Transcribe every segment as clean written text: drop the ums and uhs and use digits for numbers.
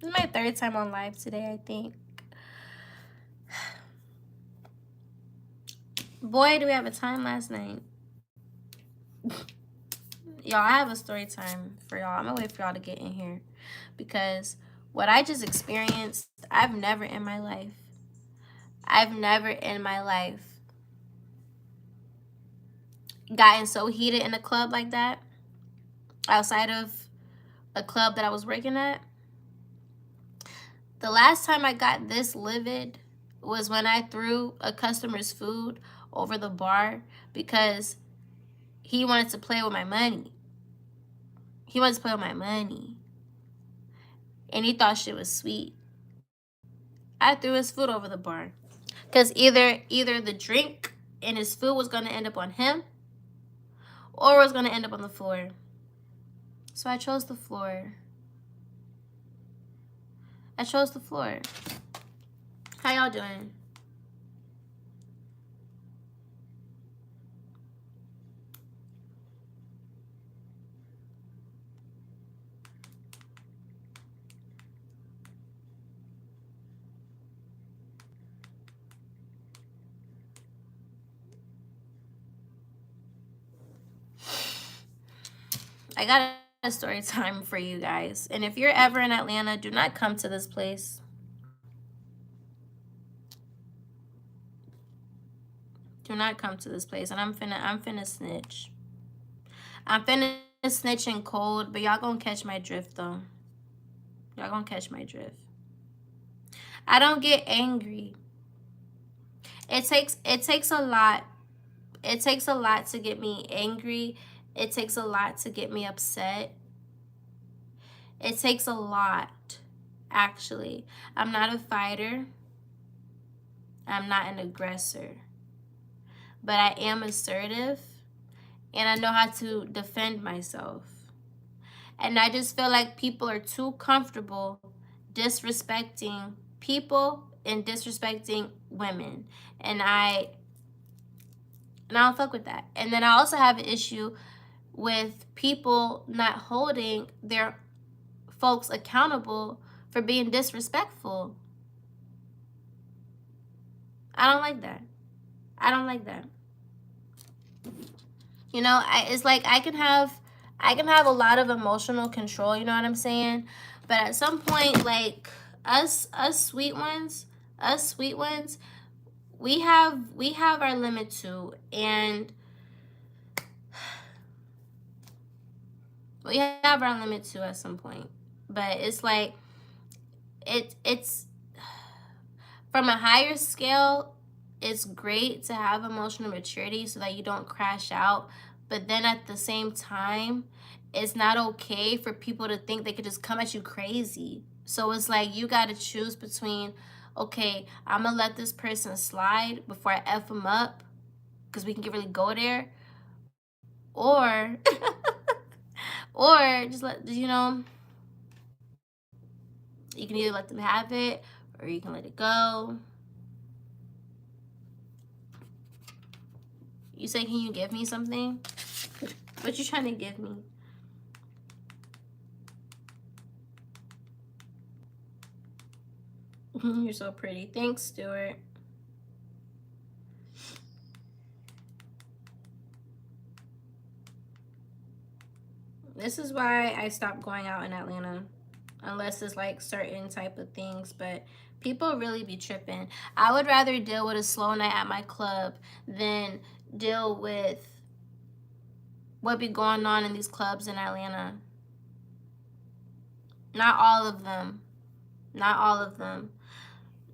This is my third time on live today, I think. Boy, do we have a time last night. Y'all, I have a story time for y'all. I'm gonna wait for y'all to get in here because what I just experienced, I've never in my life gotten so heated in a club like that outside of a club that I was working at. The last time I got this livid was when I threw a customer's food over the bar because he wanted to play with my money. He wanted to play with my money. And he thought shit was sweet. I threw his food over the bar. Because either the drink and his food was going to end up on him or it was going to end up on the floor. So I chose the floor. I chose the floor. How y'all doing? I got a story time for you guys. And if you're ever in Atlanta, do not come to this place. Do not come to this place. And I'm finna snitch. I'm finna snitch in cold, but y'all gonna catch my drift though. Y'all gonna catch my drift. I don't get angry. It takes a lot. It takes a lot to get me angry. It takes a lot to get me upset. It takes a lot, actually. I'm not a fighter. I'm not an aggressor. But I am assertive, and I know how to defend myself. And I just feel like people are too comfortable disrespecting people and disrespecting women. And I don't fuck with that. And then I also have an issue with people not holding their folks accountable for being disrespectful. I don't like that. I don't like that. You know, it's like I can have a lot of emotional control, you know what I'm saying? But at some point, like us sweet ones, we have our limit too, and we have our limit too at some point. But it's like it's from a higher scale, it's great to have emotional maturity so that you don't crash out. But then at the same time, it's not okay for people to think they could just come at you crazy. So it's like you got to choose between, okay, I'm going to let this person slide before I F them up because we can really go there. Or, or just let, you know, you can either let them have it or you can let it go. You say, can you give me something? What you trying to give me? You're so pretty. Thanks, Stuart. This is why I stopped going out in Atlanta. Unless it's like certain type of things. But people really be tripping. I would rather deal with a slow night at my club than deal with what be going on in these clubs in Atlanta. Not all of them. Not all of them.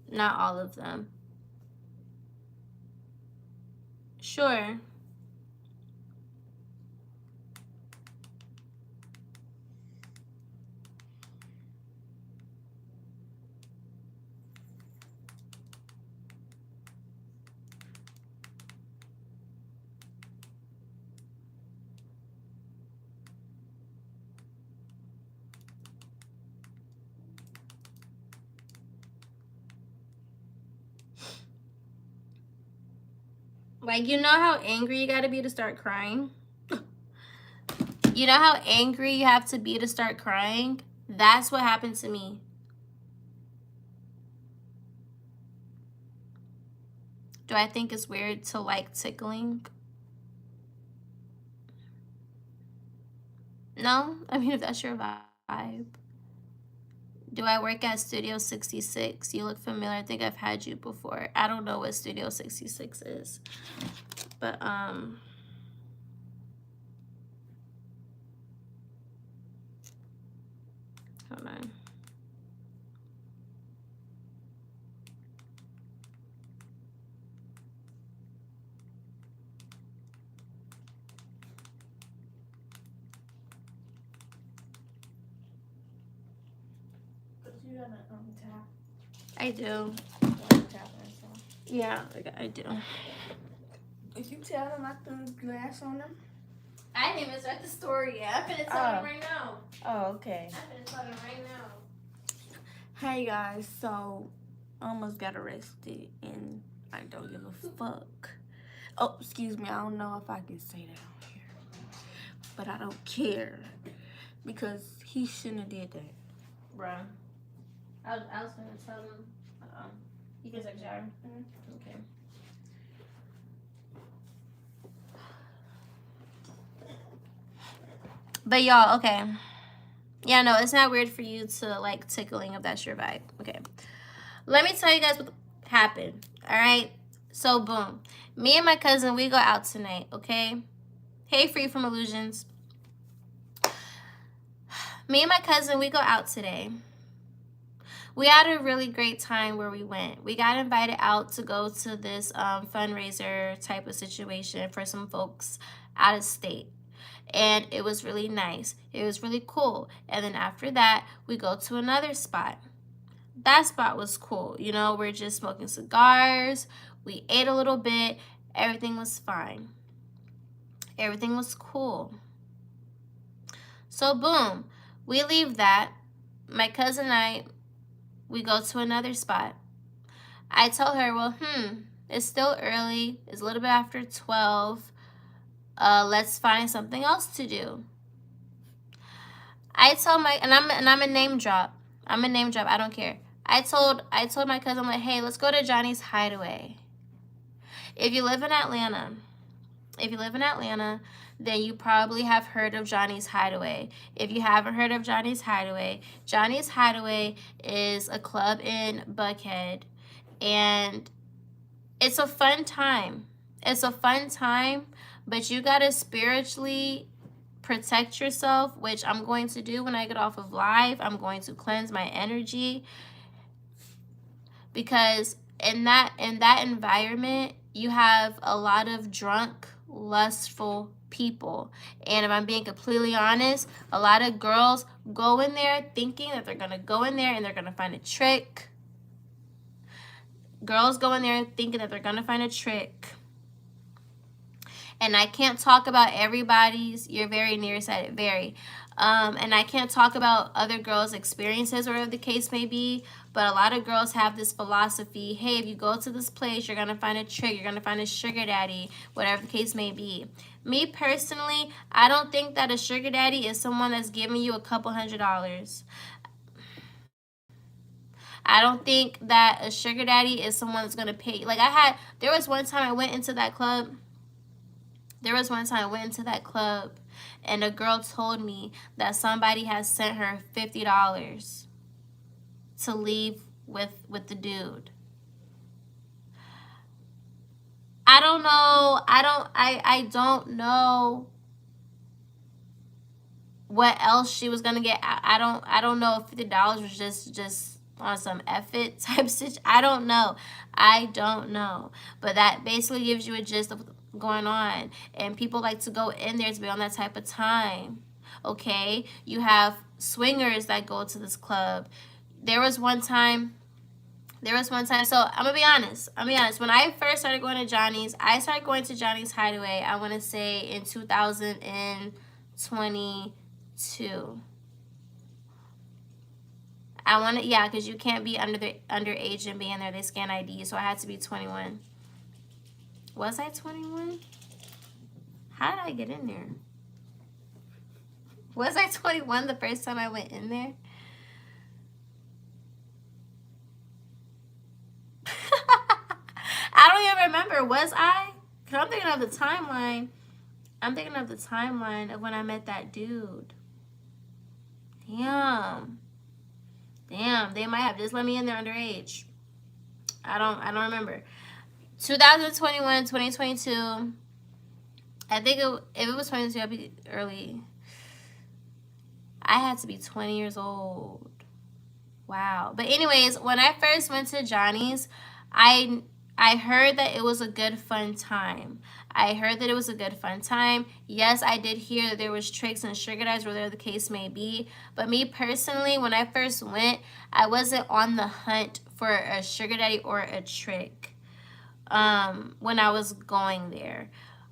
Not all of them. Sure. Like, you know how angry you gotta be to start crying? You know how angry you have to be to start crying? That's what happened to me. Do I think it's weird to like tickling? No? I mean, if that's your vibe. Do I work at Studio 66? You look familiar. I think I've had you before. I don't know what Studio 66 is. But, hold on. You gotta tap. I do. Yeah, I do. If you tell them I threw glass on them? I didn't even start the story yet. I'm finna tell them right now. Oh, okay. I'm finna tell them right now. Hey guys, so I almost got arrested and I don't give a fuck. Oh, excuse me, I don't know if I can say that on here. But I don't care. Because he shouldn't have did that. Bruh. I was gonna tell them. You can take a shower. Okay. But y'all, okay. Yeah, no, it's not weird for you to like tickling if that's your vibe. Okay. Let me tell you guys what happened. All right. So boom. Me and my cousin, we go out tonight. Okay. Hey, Free from Illusions. Me and my cousin, we go out today. We had a really great time where we went. We got invited out to go to this fundraiser type of situation for some folks out of state. And it was really nice. It was really cool. And then after that, we go to another spot. That spot was cool. You know, we're just smoking cigars. We ate a little bit. Everything was fine. Everything was cool. So boom, we leave that. My cousin and I, we go to another spot. I tell her, well, it's still early. It's a little bit after 12. Let's find something else to do. I tell my, and I'm a name drop. I'm a name drop. I don't care. I told my cousin, like, hey, let's go to Johnny's Hideaway. If you live in Atlanta, then you probably have heard of Johnny's Hideaway. If you haven't heard of Johnny's Hideaway is a club in Buckhead. And it's a fun time. But you gotta spiritually protect yourself, which I'm going to do when I get off of live. I'm going to cleanse my energy. Because in that environment, you have a lot of drunk, lustful people. And if I'm being completely honest, a lot of girls go in there thinking that they're going to go in there and they're going to find a trick. Girls go in there thinking that they're going to find a trick. And I can't talk about everybody's, you're very nearsighted, very. And I can't talk about other girls' experiences or whatever the case may be, but a lot of girls have this philosophy, hey, if you go to this place, you're going to find a trick, you're going to find a sugar daddy, whatever the case may be. Me personally, I don't think that a sugar daddy is someone that's giving you a couple $100s. I don't think that a sugar daddy is someone that's going to pay. Like there was one time I went into that club. And a girl told me that somebody has sent her $50 to leave with the dude. I don't know. I don't know what else she was gonna get. I don't know if $50 was just on some F-it type situation. I don't know. But that basically gives you a gist of going on, and people like to go in there to be on that type of time. Okay, you have swingers that go to this club. There was one time, so I'm gonna be honest, when I first started going to Johnny's, I started going to Johnny's Hideaway, I want to say in 2022. Because you can't be underage and be in there. They scan ID, so I had to be 21. Was I 21? How did I get in there? Was I 21 the first time I went in there? I don't remember. Was I? Because I'm thinking of the timeline. I'm thinking of the timeline of when I met that dude. Damn. Damn, they might have just let me in there underage. I don't remember. 2021, 2022. I think if it was 22, I'd be early. I had to be 20 years old. Wow. But anyways, when I first went to Johnny's, I heard that it was a good fun time. Yes, I did hear that there was tricks and sugar daddies, whatever the case may be. But me personally, when I first went, I wasn't on the hunt for a sugar daddy or a trick when I was going there.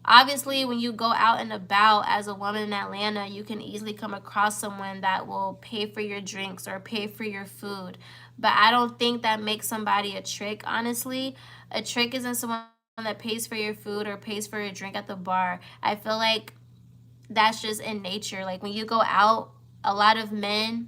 Obviously, when you go out and about as a woman in Atlanta, you can easily come across someone that will pay for your drinks or pay for your food. But I don't think that makes somebody a trick, honestly. A trick isn't someone that pays for your food or pays for your drink at the bar. I feel like that's just in nature. Like when you go out, a lot of men,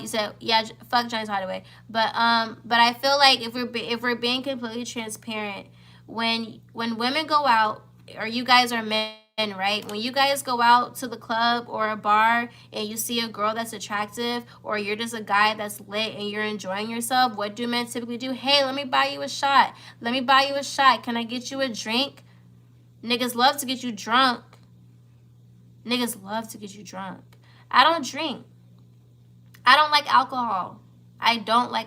you said, yeah, fuck Johnny's Hideaway. But I feel like if we're being completely transparent, when women go out, or you guys are men, right? When you guys go out to the club or a bar and you see a girl that's attractive, or you're just a guy that's lit and you're enjoying yourself, what do men typically do? Hey, let me buy you a shot. Can I get you a drink? Niggas love to get you drunk. I don't drink. I don't like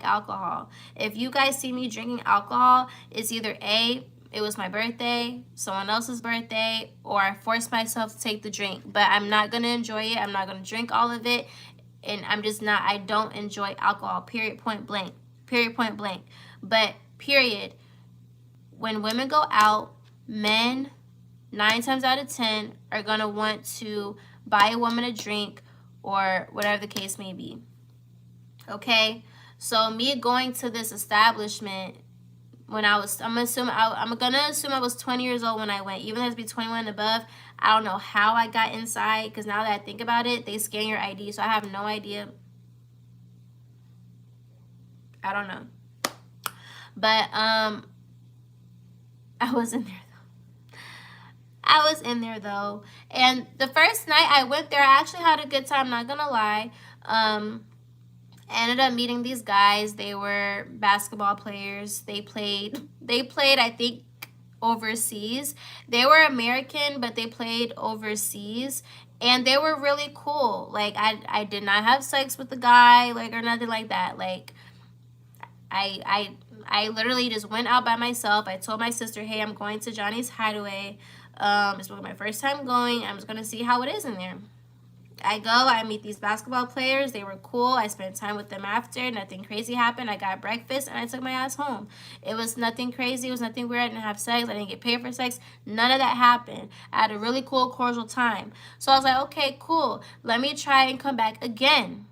alcohol. If you guys see me drinking alcohol, it's either A, it was my birthday, someone else's birthday, or I forced myself to take the drink. But I'm not going to enjoy it. I'm not going to drink all of it. And I don't enjoy alcohol, period, point blank. But, period, when women go out, men, 9 times out of 10, are going to want to buy a woman a drink or whatever the case may be. Okay, so me going to this establishment when I'm gonna assume I was 20 years old when I went. Even though it has to be 21 and above, I don't know how I got inside, because now that I think about it, they scan your ID, so I have no idea. I don't know. But I was in there though. And the first night I went there, I actually had a good time, not gonna lie. I ended up meeting these guys. They were basketball players. They played, I think, overseas. They were American, but they played overseas. And they were really cool. Like, I did not have sex with the guy, like, or nothing like that. Like, I literally just went out by myself. I told my sister, hey, I'm going to Johnny's Hideaway. It's my first time going. I'm just going to see how it is in there. I go, I meet these basketball players. They were cool. I spent time with them after. Nothing crazy happened. I got breakfast and I took my ass home. It was nothing crazy. It was nothing weird. I didn't have sex. I didn't get paid for sex. None of that happened. I had a really cool, cordial time. So I was like, okay, cool. Let me try and come back again.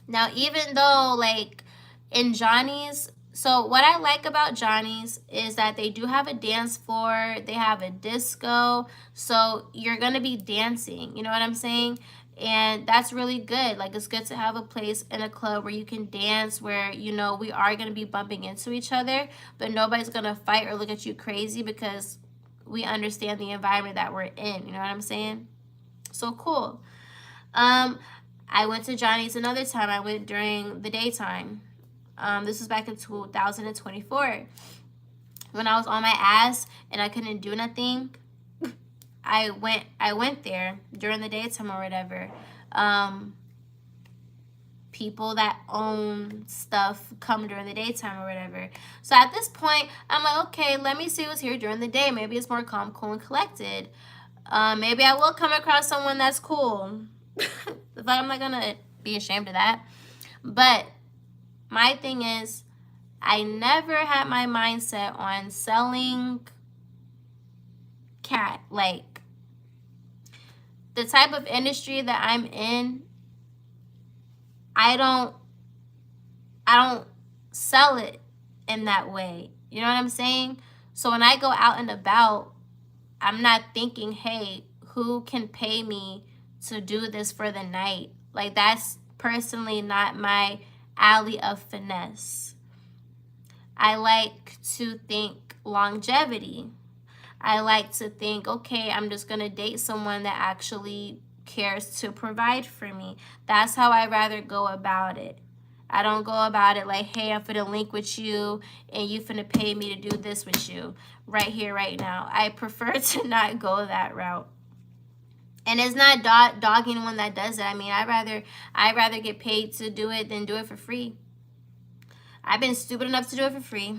Now, even though, like, in Johnny's, so what I like about Johnny's is that they do have a dance floor. They have a disco. So you're going to be dancing. You know what I'm saying? And that's really good. Like, it's good to have a place in a club where you can dance, where, you know, we are going to be bumping into each other, but nobody's going to fight or look at you crazy because we understand the environment that we're in. You know what I'm saying? So cool. I went to Johnny's another time. I went during the daytime. This was back in 2024. When I was on my ass and I couldn't do nothing, I went there during the daytime or whatever. People that own stuff come during the daytime or whatever. So at this point, I'm like, okay, let me see what's here during the day. Maybe it's more calm, cool, and collected. Maybe I will come across someone that's cool. I'm not gonna be ashamed of that. But my thing is, I never had my mindset on selling cat. Like, the type of industry that I'm in, I don't sell it in that way. You know what I'm saying? So when I go out and about, I'm not thinking, hey, who can pay me to do this for the night? Like, that's personally not my alley of finesse. I like to think longevity. I like to think, okay, I'm just going to date someone that actually cares to provide for me. That's how I rather go about it. I don't go about it like, hey, I'm finna link with you and you finna pay me to do this with you right here, right now. I prefer to not go that route. And it's not dogging one that does it. I mean, I'd rather get paid to do it than do it for free. I've been stupid enough to do it for free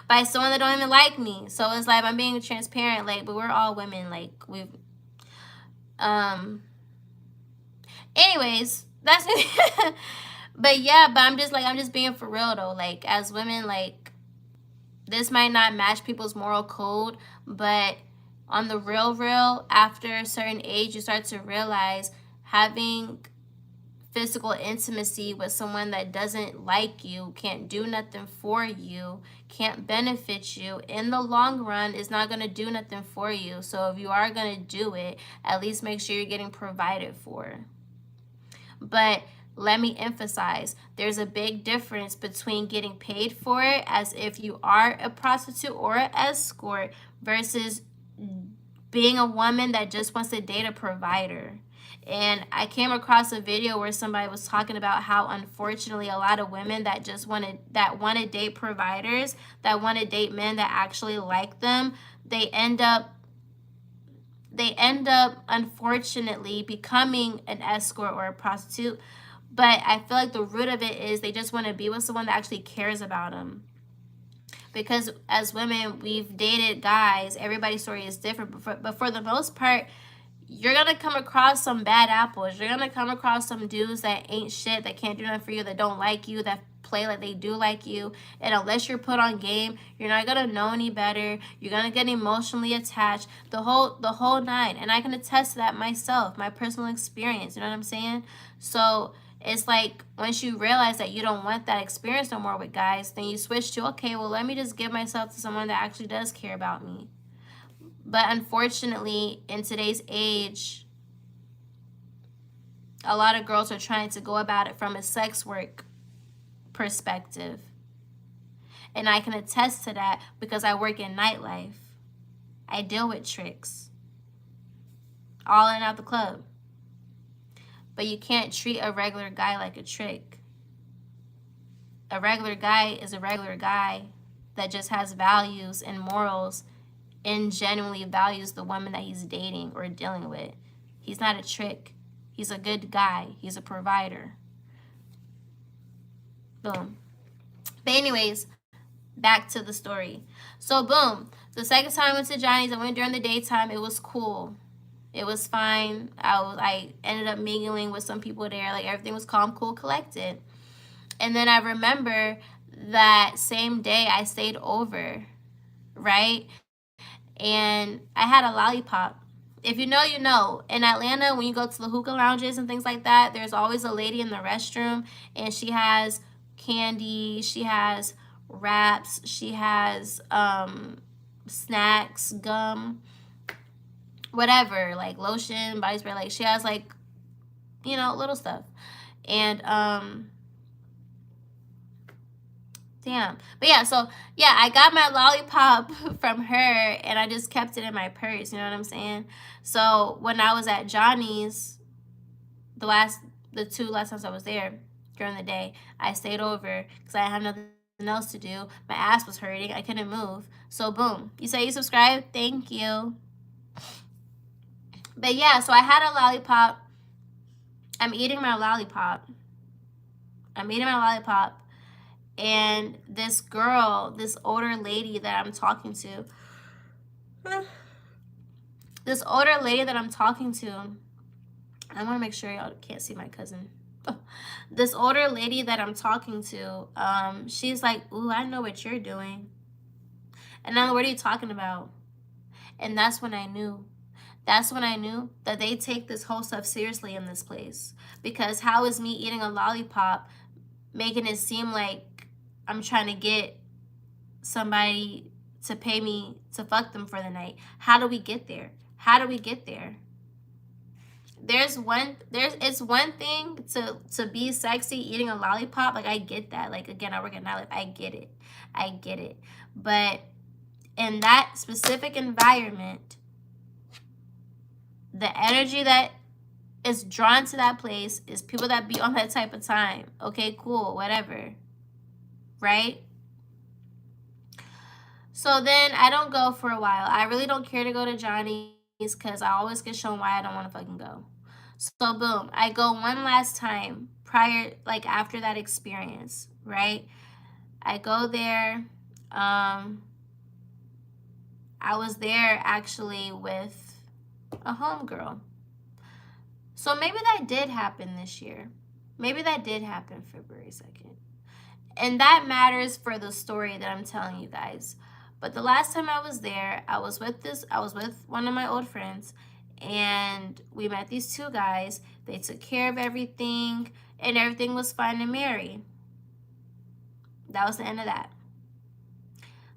by someone that don't even like me. So it's like, I'm being transparent, like, but we're all women, like, we've anyways, that's but yeah, but I'm just being for real though. Like, as women, like, this might not match people's moral code, but on the real, after a certain age, you start to realize having physical intimacy with someone that doesn't like you, can't do nothing for you, can't benefit you in the long run, is not going to do nothing for you. So if you are going to do it, at least make sure you're getting provided for. But let me emphasize, there's a big difference between getting paid for it, as if you are a prostitute or an escort, versus being a woman that just wants to date a provider. And I came across a video where somebody was talking about how, unfortunately, a lot of women that want to date providers, that want to date men that actually like them, they end up unfortunately becoming an escort or a prostitute. But I feel like the root of it is they just want to be with someone that actually cares about them. Because as women, we've dated guys. Everybody's story is different. But for the most part, you're going to come across some bad apples. You're going to come across some dudes that ain't shit, that can't do nothing for you, that don't like you, that play like they do like you. And unless you're put on game, you're not going to know any better. You're going to get emotionally attached. The whole nine. And I can attest to that myself, my personal experience. You know what I'm saying? So it's like, once you realize that you don't want that experience no more with guys, then you switch to, okay, well, let me just give myself to someone that actually does care about me. But unfortunately, in today's age, a lot of girls are trying to go about it from a sex work perspective. And I can attest to that because I work in nightlife. I deal with tricks all in and out the club. But you can't treat a regular guy like a trick. A regular guy is a regular guy that just has values and morals and genuinely values the woman that he's dating or dealing with. He's not a trick. He's a good guy. He's a provider. Boom. But anyways, back to the story. So boom, the second time I went to Johnny's, I went during the daytime. It was cool. It was fine. I ended up mingling with some people there. Like, everything was calm, cool, collected. And then I remember that same day I stayed over, right? And I had a lollipop. If you know, you know. In Atlanta, when you go to the hookah lounges and things like that, there's always a lady in the restroom, and she has candy, she has wraps, she has snacks, gum, whatever, like lotion, body spray. Like, she has, like, you know, little stuff. And damn. But yeah, so yeah, I got my lollipop from her and I just kept it in my purse, you know what I'm saying? So when I was at Johnny's, the two last times I was there during the day, I stayed over because I had nothing else to do. My ass was hurting. I couldn't move. So boom. You say you subscribe? Thank you. But yeah, so I had a lollipop. I'm eating my lollipop. And this girl, this older lady that I'm talking to, I want to make sure y'all can't see my cousin. This older lady that I'm talking to, she's like, ooh, I know what you're doing. And I'm like, what are you talking about? And that's when I knew. That's when I knew that they take this whole stuff seriously in this place. Because how is me eating a lollipop making it seem like I'm trying to get somebody to pay me to fuck them for the night? How do we get there? it's one thing to be sexy eating a lollipop. Like, I get that. Like, again, I work at nightlife. I get it. But in that specific environment, the energy that is drawn to that place is people that be on that type of time. Okay, cool, whatever. Right? So then I don't go for a while. I really don't care to go to Johnny's because I always get shown why I don't want to fucking go. So boom, I go one last time after that experience, right? I go there. I was there actually with a homegirl. So maybe that did happen this year. Maybe that did happen February 2nd. And that matters for the story that I'm telling you guys. But the last time I was there, I was with one of my old friends, and we met these two guys. They took care of everything, and everything was fine and merry. That was the end of that.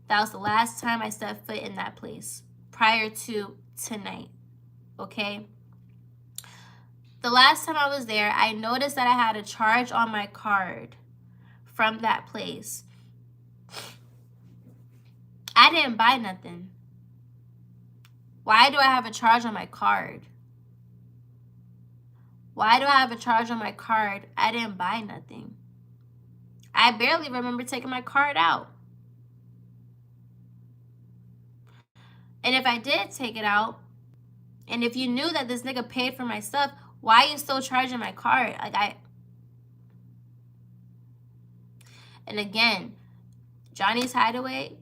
That was the last time I stepped foot in that place prior to tonight, okay? The last time I was there, I noticed that I had a charge on my card from that place. I didn't buy nothing. Why do I have a charge on my card? Why do I have a charge on my card? I didn't buy nothing. I barely remember taking my card out. And if I did take it out, and if you knew that this nigga paid for my stuff, why are you still charging my card? And again, Johnny's Hideaway,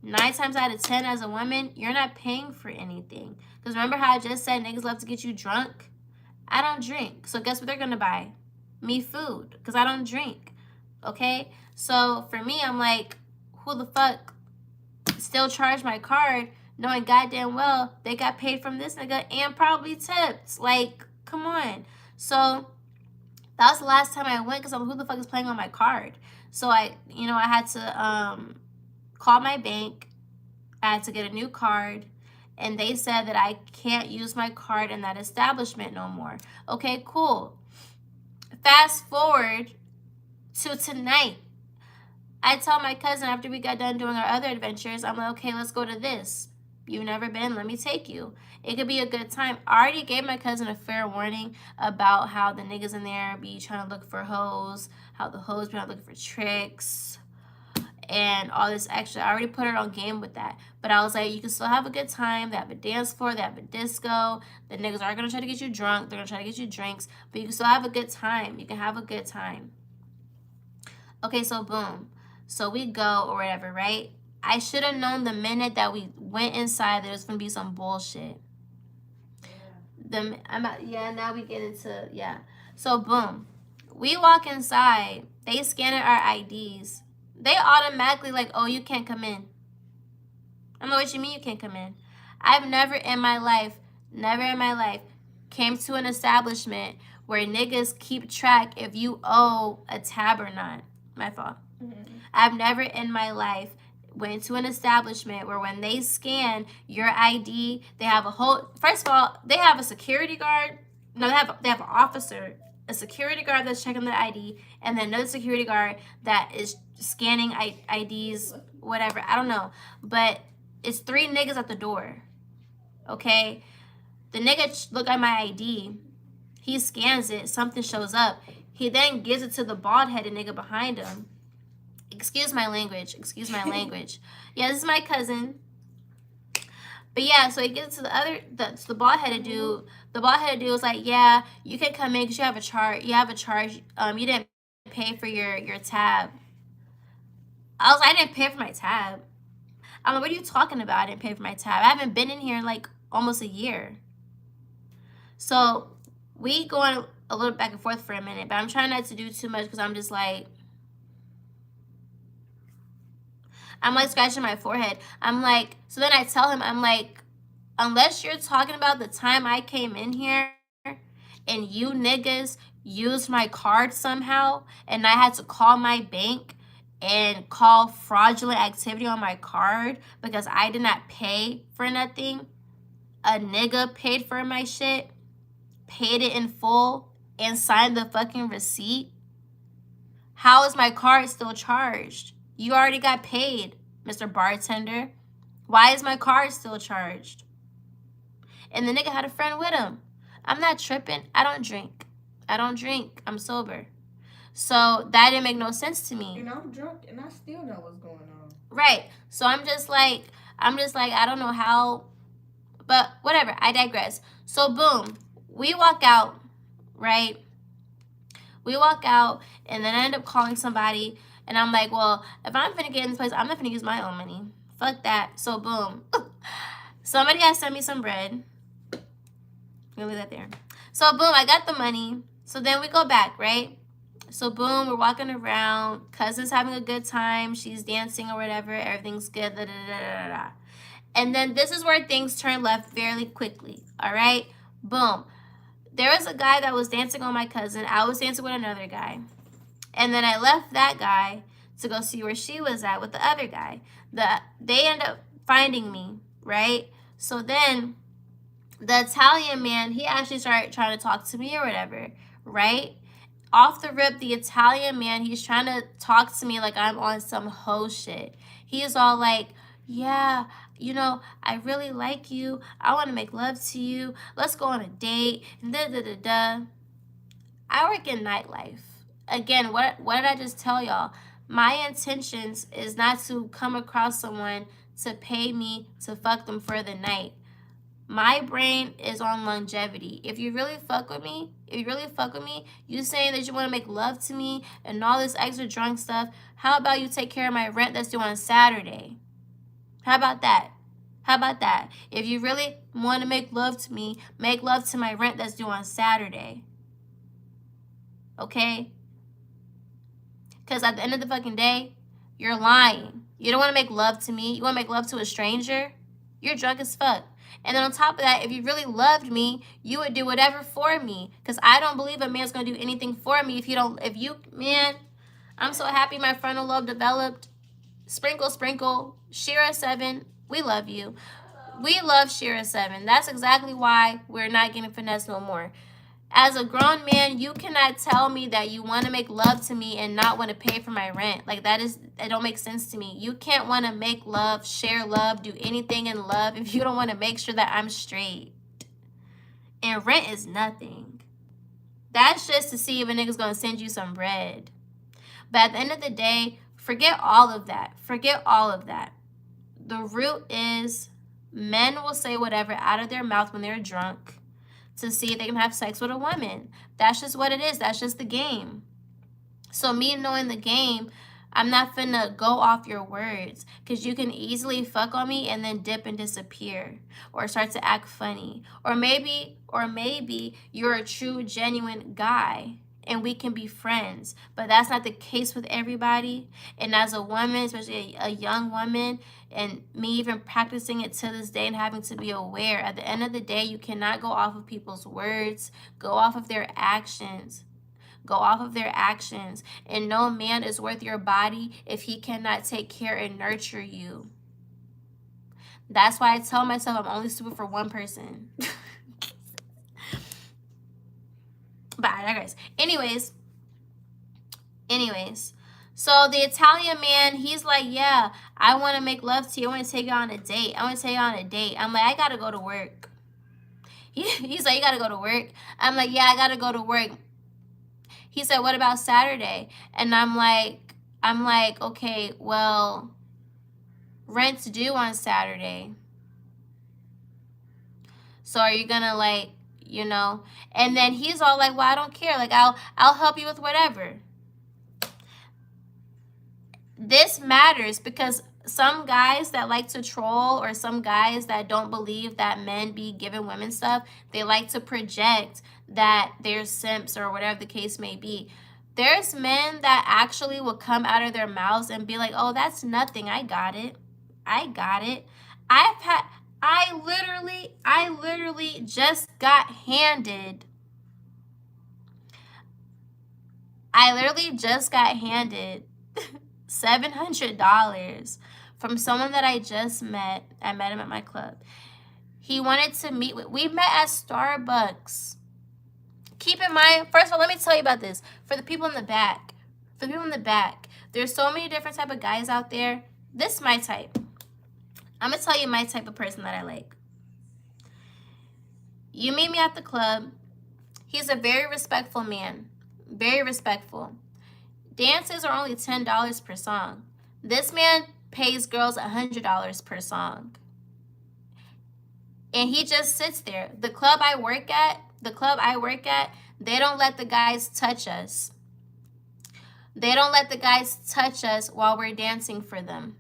9 times out of 10 as a woman, you're not paying for anything. Because remember how I just said niggas love to get you drunk? I don't drink. So guess what they're going to buy? Me food. Because I don't drink. Okay? So for me, I'm like, who the fuck still charge my card knowing goddamn well they got paid from this nigga and probably tipped? Like, come on. So that was the last time I went because I'm who the fuck is playing on my card? So I had to call my bank. I had to get a new card, and they said that I can't use my card in that establishment no more. Okay, cool. Fast forward to tonight. I tell my cousin after we got done doing our other adventures, I'm like, okay, let's go to this. You've never been, let me take you. It could be a good time. I already gave my cousin a fair warning about how the niggas in there be trying to look for hoes, how the hoes be looking for tricks, and all this extra. I already put her on game with that. But I was like, you can still have a good time. They have a dance floor. They have a disco. The niggas are going to try to get you drunk. They're going to try to get you drinks. But you can still have a good time. You can have a good time. Okay, so boom. So we go or whatever, right? I should have known the minute that we went inside there was going to be some bullshit. Now we get into, So boom. We walk inside. They scan our IDs. They automatically like, oh, you can't come in. I don't know what you mean you can't come in. I've never in my life came to an establishment where niggas keep track if you owe a tab or not. My fault. Mm-hmm. I've never in my life went to an establishment where when they scan your ID, they have first of all, they have a security guard. No, they have an officer, a security guard that's checking the ID, and then another security guard that is scanning IDs, whatever. I don't know. But it's 3 niggas at the door. Okay? The nigga look at my ID. He scans it. Something shows up. He then gives it to the bald-headed nigga behind him. Excuse my language. Yeah, this is my cousin. But yeah, so he gives it to the bald-headed dude. The bald-headed dude was like, yeah, you can come in because you have a charge. You didn't pay for your tab. I didn't pay for my tab. I'm like, what are you talking about? I didn't pay for my tab. I haven't been in here in like almost a year. So we going a little back and forth for a minute, but I'm trying not to do too much because I'm just like, scratching my forehead. So then I tell him, unless you're talking about the time I came in here and you niggas used my card somehow and I had to call my bank and call fraudulent activity on my card because I did not pay for nothing. A nigga paid for my shit. paid it in full, and signed the fucking receipt, how is my card still charged? You already got paid, Mr. Bartender. Why is my card still charged? And the nigga had a friend with him. I'm not tripping. I don't drink. I'm sober. So that didn't make no sense to me. And I'm drunk and I still know what's going on. Right. So I'm just like, I don't know how, but whatever. I digress. So boom, we walk out, right? We walk out, and then I end up calling somebody, and I'm like, well, if I'm finna get in this place, I'm not finna use my own money. Fuck that. So boom. Somebody has sent me some bread. We'll leave that there. So boom, I got the money. So then we go back, right? So boom, we're walking around. Cousin's having a good time. She's dancing or whatever. Everything's good. Da, da, da, da, da. And then this is where things turn left fairly quickly. All right? Boom. There was a guy that was dancing on my cousin. I was dancing with another guy. And then I left that guy to go see where she was at with the other guy. They end up finding me, right? So then the Italian man, he actually started trying to talk to me or whatever, right? Off the rip, the Italian man, he's trying to talk to me like I'm on some hoe shit. He's all like, yeah, you know, I really like you. I want to make love to you. Let's go on a date. Da, da, da, da. I work in nightlife. Again, what did I just tell y'all? My intentions is not to come across someone to pay me to fuck them for the night. My brain is on longevity. If you really fuck with me, you saying that you want to make love to me and all this extra drunk stuff, how about you take care of my rent that's due on Saturday? How about that? If you really want to make love to me, make love to my rent that's due on Saturday. Okay? Because at the end of the fucking day, you're lying. You don't want to make love to me. You want to make love to a stranger? You're drunk as fuck. And then on top of that, if you really loved me, you would do whatever for me. Because I don't believe a man's going to do anything for me man, I'm so happy my frontal lobe developed. Sprinkle, sprinkle, Shira 7, we love you. We love Shira 7. That's exactly why we're not getting finessed no more. As a grown man, you cannot tell me that you want to make love to me and not want to pay for my rent. Like, it don't make sense to me. You can't want to make love, share love, do anything in love if you don't want to make sure that I'm straight. And rent is nothing. That's just to see if a nigga's going to send you some bread. But at the end of the day, forget all of that. The root is men will say whatever out of their mouth when they're drunk to see if they can have sex with a woman. That's just what it is. That's just the game. So me knowing the game, I'm not finna go off your words, because you can easily fuck on me and then dip and disappear or start to act funny. Or maybe you're a true, genuine guy and we can be friends, but that's not the case with everybody. And as a woman, especially a young woman, and me even practicing it to this day and having to be aware, at the end of the day, you cannot go off of people's words, go off of their actions. And no man is worth your body if he cannot take care and nurture you. That's why I tell myself I'm only stupid for one person. But I digress. Anyways, so the Italian man, he's like, yeah, I want to make love to you. I want to take you on a date. I'm like, I got to go to work. He's like, you got to go to work? I'm like, yeah, I got to go to work. He said, what about Saturday? And I'm like, okay, well, rent's due on Saturday. So are you going to like, you know? And then he's all like, well, I don't care. Like, I'll help you with whatever. This matters because some guys that like to troll, or some guys that don't believe that men be giving women stuff, they like to project that they're simps or whatever the case may be. There's men that actually will come out of their mouths and be like, oh, that's nothing. I got it. I literally just got handed $700 from someone that I just met. I met him at my club. He wanted to meet with, we met at Starbucks. Keep in mind, first of all, let me tell you about this. For the people in the back, there's so many different type of guys out there. This is my type. I'm going to tell you my type of person that I like. You meet me at the club. He's a very respectful man. Very respectful. Dances are only $10 per song. This man pays girls $100 per song. And he just sits there. The club I work at, they don't let the guys touch us. They don't let the guys touch us while we're dancing for them.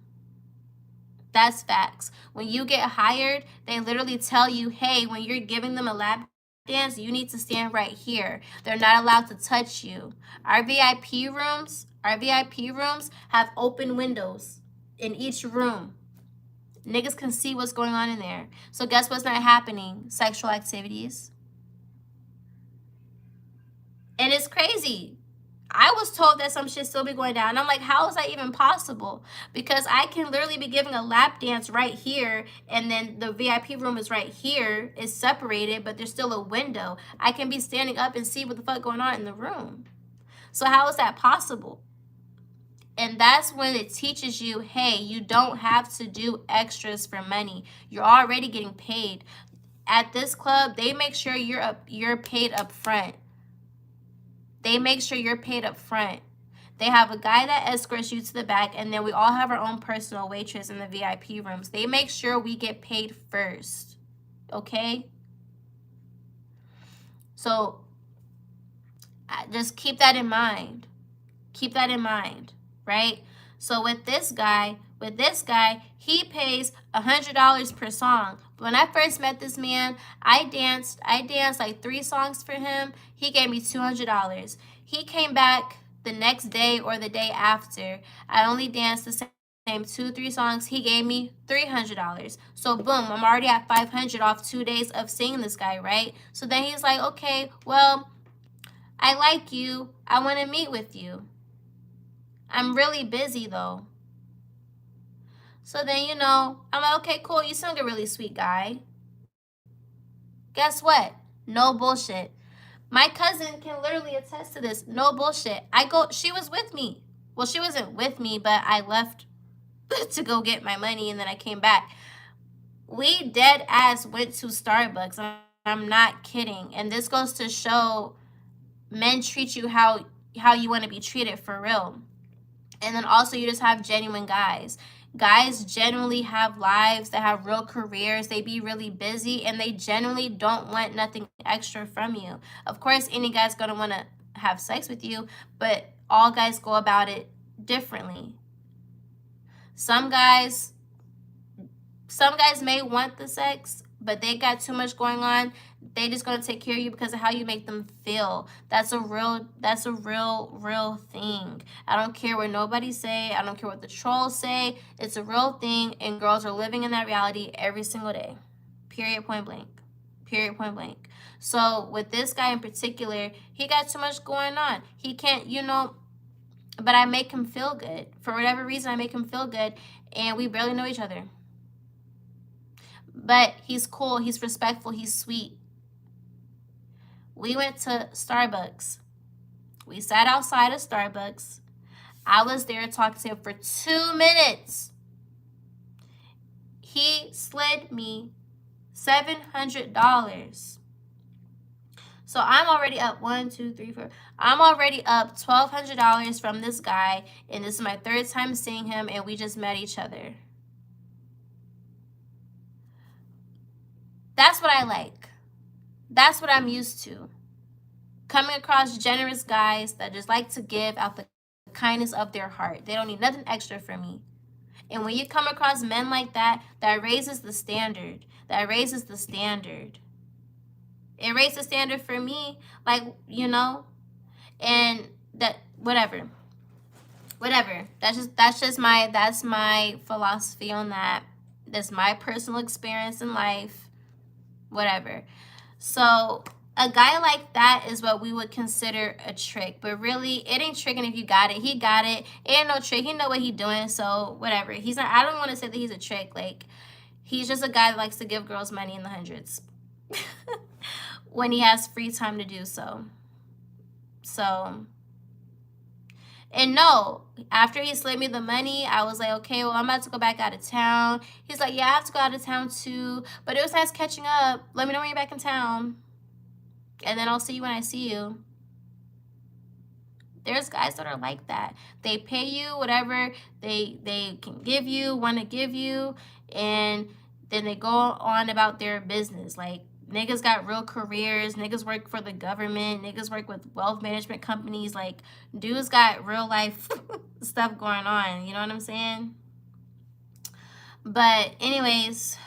That's facts. When you get hired, they literally tell you, hey, when you're giving them a lap dance, you need to stand right here. They're not allowed to touch you. Our VIP rooms have open windows in each room. Niggas can see what's going on in there. So guess what's not happening? Sexual activities. And it's crazy. I was told that some shit still be going down. And I'm like, how is that even possible? Because I can literally be giving a lap dance right here, and then the VIP room is right here. It's separated, but there's still a window. I can be standing up and see what the fuck going on in the room. So how is that possible? And that's when it teaches you, hey, you don't have to do extras for money. You're already getting paid. At this club, they make sure you're paid up front. They make sure you're paid up front. They have a guy that escorts you to the back, and then we all have our own personal waitress in the VIP rooms. They make sure we get paid first, okay? So just keep that in mind. Keep that in mind, right? So with this guy, he pays $100 per song. When I first met this man, I danced like 3 songs for him. He gave me $200. He came back the next day or the day after. I only danced the same 2-3 songs. He gave me $300. So boom, I'm already at $500 off 2 days of seeing this guy, right? So then he's like, okay, well, I like you. I want to meet with you. I'm really busy though. So then, I'm like, okay, cool. You sound like a really sweet guy. Guess what? No bullshit. My cousin can literally attest to this. No bullshit. She was with me. Well, she wasn't with me, but I left to go get my money, and then I came back. We dead ass went to Starbucks. I'm not kidding. And this goes to show men treat you how you want to be treated for real. And then also you just have genuine guys. Guys generally have lives, that have real careers. They be really busy, and they generally don't want nothing extra from you. Of course, any guy's going to want to have sex with you, but all guys go about it differently. Some guys may want the sex, but they got too much going on. They just gonna take care of you because of how you make them feel. That's a real thing. I don't care what nobody say. I don't care what the trolls say. It's a real thing, and girls are living in that reality every single day. Period, point blank. Period, point blank. So with this guy in particular, he got too much going on. He can't, but I make him feel good. For whatever reason, I make him feel good, and we barely know each other. But he's cool, he's respectful, he's sweet. We went to Starbucks. We sat outside of Starbucks. I was there talking to him for 2 minutes. He slid me $700. So I'm already up I'm already up $1,200 from this guy, and this is my 3rd time seeing him, and we just met each other. That's what I like. That's what I'm used to. Coming across generous guys that just like to give out the kindness of their heart. They don't need nothing extra from me. And when you come across men like that, that raises the standard. It raises the standard for me, and that whatever. That's my philosophy on that. That's my personal experience in life. Whatever. So a guy like that is what we would consider a trick, but really it ain't tricking if you got it. He got it. It ain't no trick. He know what he doing. So whatever. He's not. I don't want to say that he's a trick. He's just a guy that likes to give girls money in the hundreds. when he has free time to do so. So, and no, after he slid me the money, I was like, okay, well, I'm about to go back out of town. He's like, yeah, I have to go out of town too, but it was nice catching up. Let me know when you're back in town, and then I'll see you when I see you. There's guys that are like that. They pay you whatever they can give you, want to give you, and then they go on about their business. Like, niggas got real careers. Niggas work for the government. Niggas work with wealth management companies. Like, dudes got real life stuff going on. You know what I'm saying? But anyways,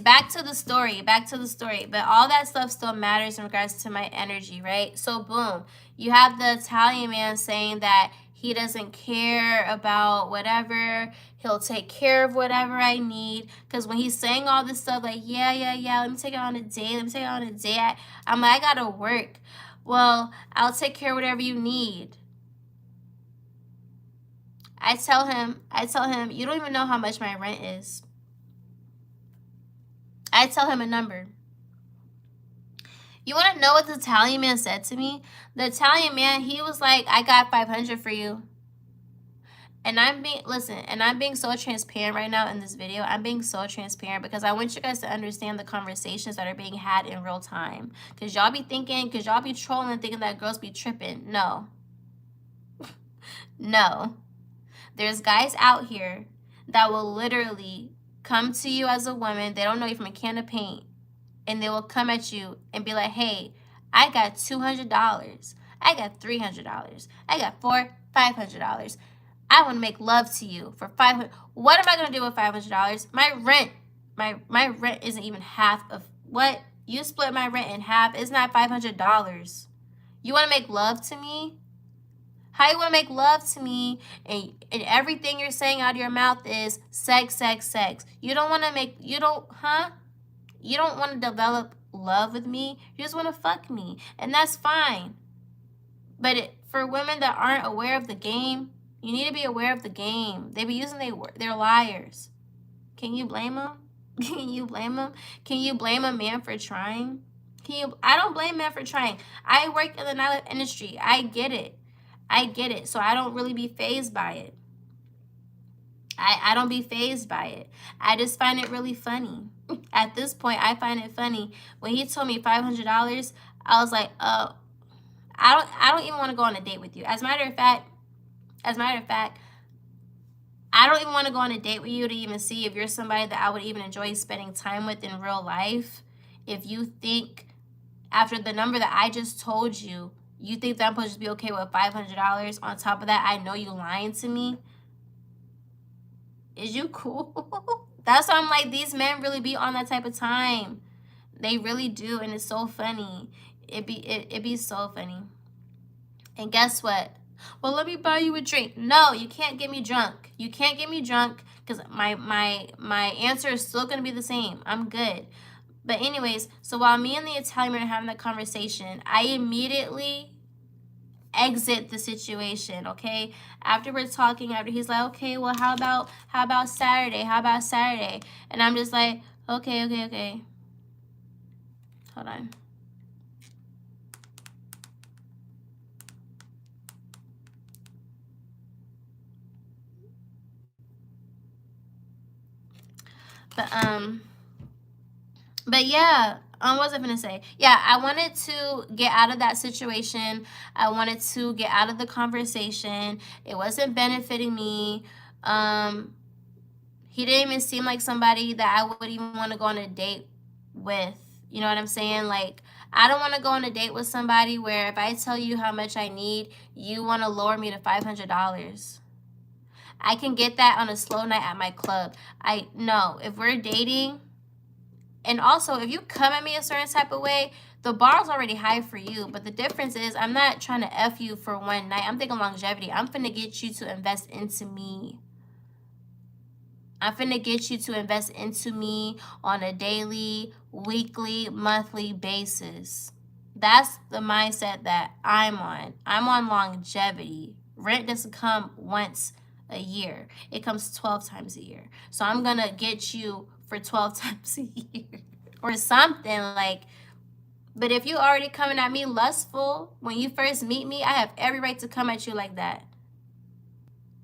back to the story. But all that stuff still matters in regards to my energy, right? So boom, you have the Italian man saying that he doesn't care about whatever. He'll take care of whatever I need. Because when he's saying all this stuff like, yeah, let me take it on a date. I'm like, I gotta work. Well, I'll take care of whatever you need. I tell him, you don't even know how much my rent is. I tell him a number. You want to know what the Italian man said to me? The Italian man, he was like, I got $500 for you. And I'm being so transparent right now in this video. I'm being so transparent because I want you guys to understand the conversations that are being had in real time. Because y'all be trolling, thinking that girls be tripping. No. No. There's guys out here that will literally come to you as a woman. They don't know you from a can of paint. And they will come at you and be like, hey, I got $200. I got $300. I got $500. I want to make love to you for $500. What am I going to do with $500? My rent isn't even half of what? You split my rent in half. It's not $500. You want to make love to me? How you want to make love to me and everything you're saying out of your mouth is sex. You don't want to develop love with me. You just want to fuck me. And that's fine. But for women that aren't aware of the game, you need to be aware of the game. They be using they're liars. Can you blame them? Can you blame them? Can you blame a man for trying? I don't blame men for trying. I work in the nightlife industry. I get it. So I don't really be fazed by it. I don't be fazed by it. I just find it really funny. At this point, I find it funny. When he told me $500, I was like, oh, I don't even want to go on a date with you. As a matter of fact, I don't even want to go on a date with you to even see if you're somebody that I would even enjoy spending time with in real life. If you think, after the number that I just told you, you think that I'm supposed to be okay with $500? On top of that, I know you lying to me. Is you cool? That's why I'm like, these men really be on that type of time. They really do, and it's so funny. It be so funny. And guess what? Well, let me buy you a drink. No, you can't get me drunk. You can't get me drunk because my answer is still going to be the same. I'm good. But anyways, so while me and the Italian are having that conversation, I immediately exit the situation, okay? After we're talking, after he's like, okay, well, how about Saturday? And I'm just like, okay. Hold on. But yeah, what was I gonna say? Yeah, I wanted to get out of that situation. I wanted to get out of the conversation. It wasn't benefiting me. He didn't even seem like somebody that I would even want to go on a date with. You know what I'm saying? Like, I don't want to go on a date with somebody where if I tell you how much I need, you want to lower me to $500. I can get that on a slow night at my club. No, if we're dating, and also if you come at me a certain type of way, the bar's already high for you. But the difference is I'm not trying to F you for one night. I'm thinking longevity. I'm finna get you to invest into me. I'm finna get you to invest into me on a daily, weekly, monthly basis. That's the mindset that I'm on. I'm on longevity. Rent doesn't come once a year. It comes 12 times a year. So I'm gonna get you for 12 times a year. or something, like. But if you already coming at me lustful when you first meet me, I have every right to come at you like that.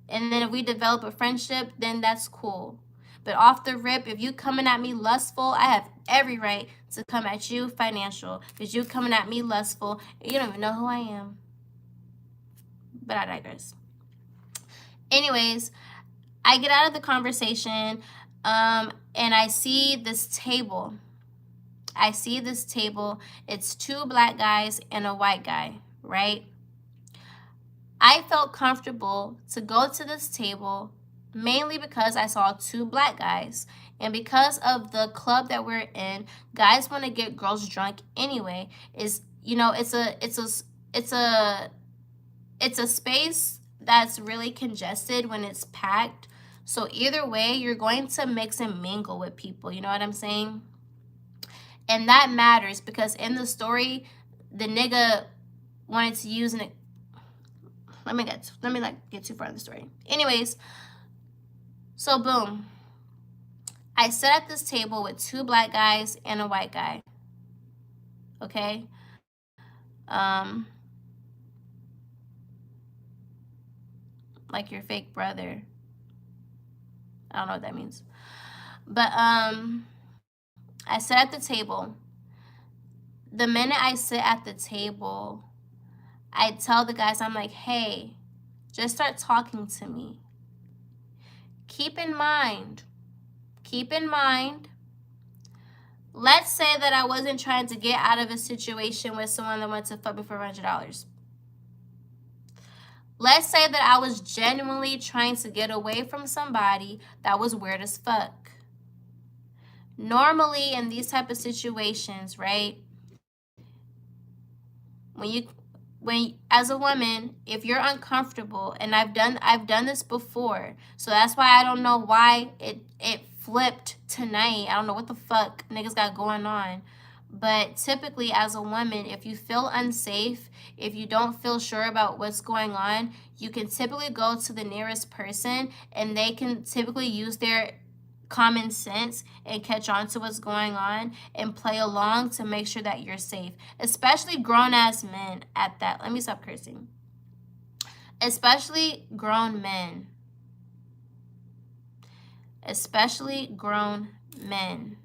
And then if we develop a friendship, then that's cool. But off the rip, if you coming at me lustful, I have every right to come at you financial. Because you coming at me lustful, you don't even know who I am. But I digress. Anyways, I get out of the conversation, and I see this table. It's 2 black guys and a white guy, right? I felt comfortable to go to this table mainly because I saw 2 black guys. And because of the club that we're in, guys want to get girls drunk anyway. It's a space that's really congested when it's packed. So either way, you're going to mix and mingle with people, you know what I'm saying? And that matters because in the story, the nigga wanted to use an. Let me get too far in the story. Anyways, so boom. I sit at this table with 2 black guys and a white guy. Okay? Like your fake brother. I don't know what that means. But I sit at the table. The minute I sit at the table, I tell the guys, I'm like, hey, just start talking to me. Keep in mind, let's say that I wasn't trying to get out of a situation with someone that went to fuck me for $100. Let's say that I was genuinely trying to get away from somebody that was weird as fuck. Normally in these type of situations, right, when as a woman, if you're uncomfortable, and I've done this before, so that's why I don't know why it flipped tonight. I don't know what the fuck niggas got going on. But typically as a woman, if you feel unsafe, if you don't feel sure about what's going on, you can typically go to the nearest person and they can typically use their common sense and catch on to what's going on and play along to make sure that you're safe. Especially grown-ass men at that. Let me stop cursing. Especially grown men. Especially grown men.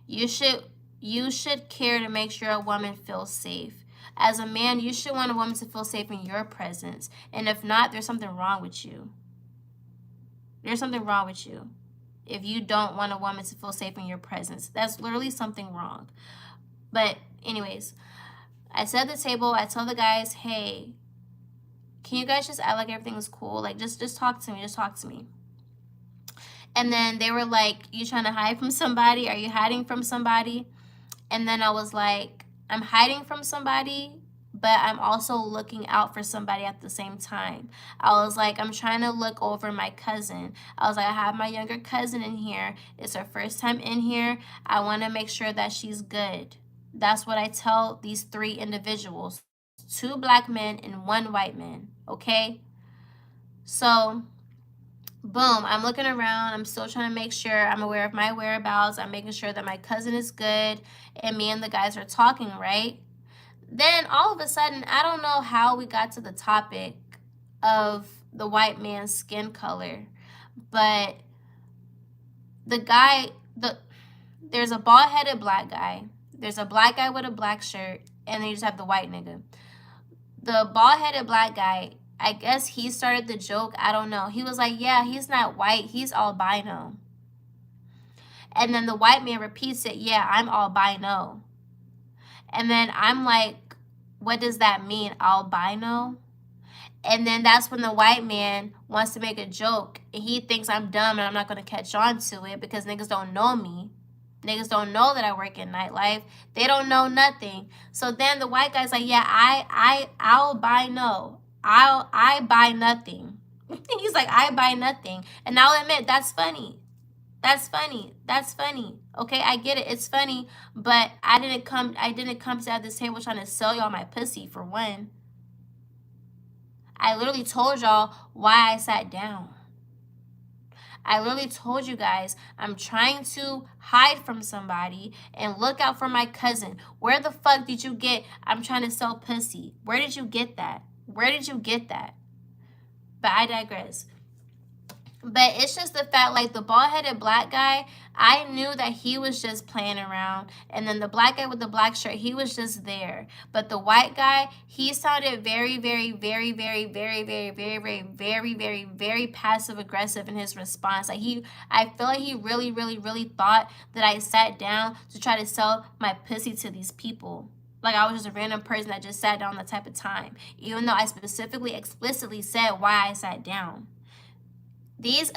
You should care to make sure a woman feels safe. As a man, you should want a woman to feel safe in your presence. And if not, there's something wrong with you. There's something wrong with you. If you don't want a woman to feel safe in your presence, that's literally something wrong. But anyways, I sit at the table, I tell the guys, hey, can you guys just act like everything is cool? Like, just talk to me. And then they were like, you trying to hide from somebody? Are you hiding from somebody? And then I was like, I'm hiding from somebody, but I'm also looking out for somebody at the same time. I was like, I'm trying to look over my cousin. I was like, I have my younger cousin in here. It's her first time in here. I want to make sure that she's good. That's what I tell these 3 individuals. 2 black men and 1 white man, okay? So, boom, I'm looking around. I'm still trying to make sure I'm aware of my whereabouts. I'm making sure that my cousin is good, and me and the guys are talking, right? Then all of a sudden, I don't know how we got to the topic of the white man's skin color, but there's a bald-headed black guy. There's a black guy with a black shirt, and then you just have the white nigga. The bald-headed black guy, I guess he started the joke. I don't know. He was like, yeah, he's not white. He's albino. And then the white man repeats it, yeah, I'm albino. And then I'm like, what does that mean, albino? And then that's when the white man wants to make a joke. And he thinks I'm dumb and I'm not going to catch on to it because niggas don't know me. Niggas don't know that I work in nightlife. They don't know nothing. So then the white guy's like, yeah, I'll buy no. I buy nothing. He's like, I buy nothing. And I'll admit, that's funny. That's funny. Okay, I get it. It's funny, but I didn't come to this table trying to sell y'all my pussy, for one. I literally told y'all why I sat down. I literally told you guys, I'm trying to hide from somebody and look out for my cousin. Where the fuck did you get, I'm trying to sell pussy? Where did you get that? Where did you get that? But I digress. But it's just the fact, like, the bald-headed black guy, I knew that he was just playing around. And then the black guy with the black shirt, he was just there. But the white guy, he sounded very, very, very, very, very, very, very, very, very, very, very passive-aggressive in his response. Like, I feel like he really, really, really thought that I sat down to try to sell my pussy to these people. Like, I was just a random person that just sat down that type of time. Even though I specifically, explicitly said why I sat down. These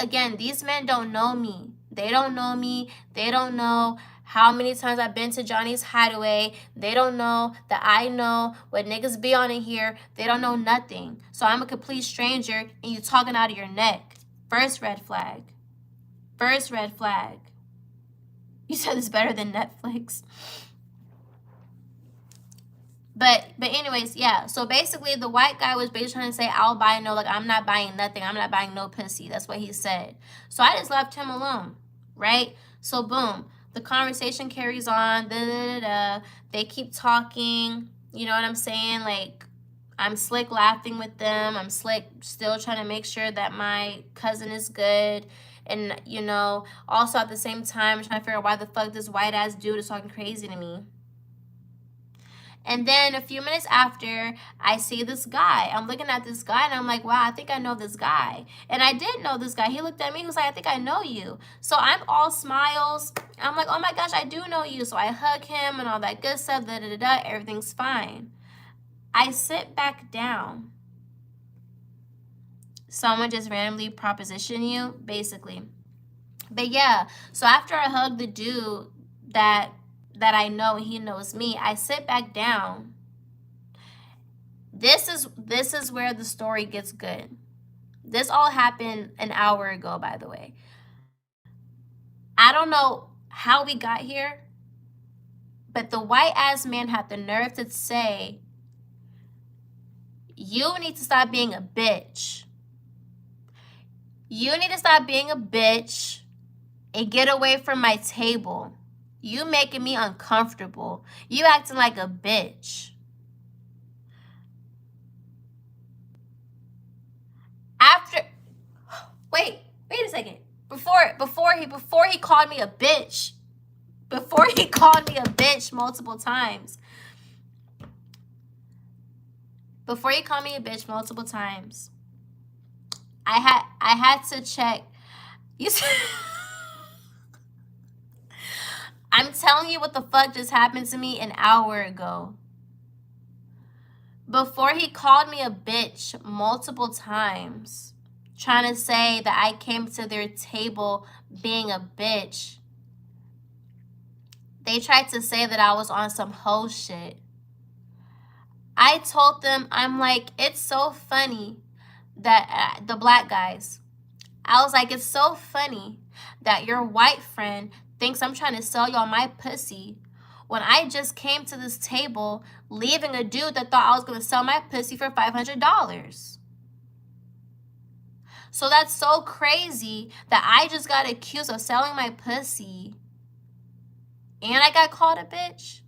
men don't know me. They don't know me. They don't know how many times I've been to Johnny's Hideaway. They don't know that I know what niggas be on in here. They don't know nothing. So I'm a complete stranger and you talking out of your neck. First red flag. First red flag. You said it's better than Netflix. But anyways, yeah. So basically, the white guy was basically trying to say, I'll buy no, like, I'm not buying nothing. I'm not buying no pussy. That's what he said. So I just left him alone, right? So boom, the conversation carries on. They keep talking. You know what I'm saying? Like, I'm slick laughing with them. I'm slick still trying to make sure that my cousin is good. And, you know, also at the same time, I'm trying to figure out why the fuck this white-ass dude is talking crazy to me. And then a few minutes after, I see this guy. I'm looking at this guy, and I'm like, wow, I think I know this guy. And I did know this guy. He looked at me. He was like, I think I know you. So I'm all smiles. I'm like, oh, my gosh, I do know you. So I hug him and all that good stuff. Everything's fine. I sit back down. Someone just randomly proposition you, basically. But, yeah, so after I hug the dude that I know and he knows me, I sit back down. This is where the story gets good. This all happened an hour ago, by the way. I don't know how we got here, but the white-ass man had the nerve to say, you need to stop being a bitch. You need to stop being a bitch and get away from my table. You making me uncomfortable. You acting like a bitch. After, wait a second. Before he called me a bitch. Before he called me a bitch multiple times. Before he called me a bitch multiple times. I had to check. You said, I'm telling you what the fuck just happened to me an hour ago. Before he called me a bitch multiple times, trying to say that I came to their table being a bitch, they tried to say that I was on some hoe shit. I told them, I'm like, it's so funny that the black guys, I was like, it's so funny that your white friend thinks I'm trying to sell y'all my pussy when I just came to this table leaving a dude that thought I was going to sell my pussy for $500. So that's so crazy that I just got accused of selling my pussy and I got called a bitch.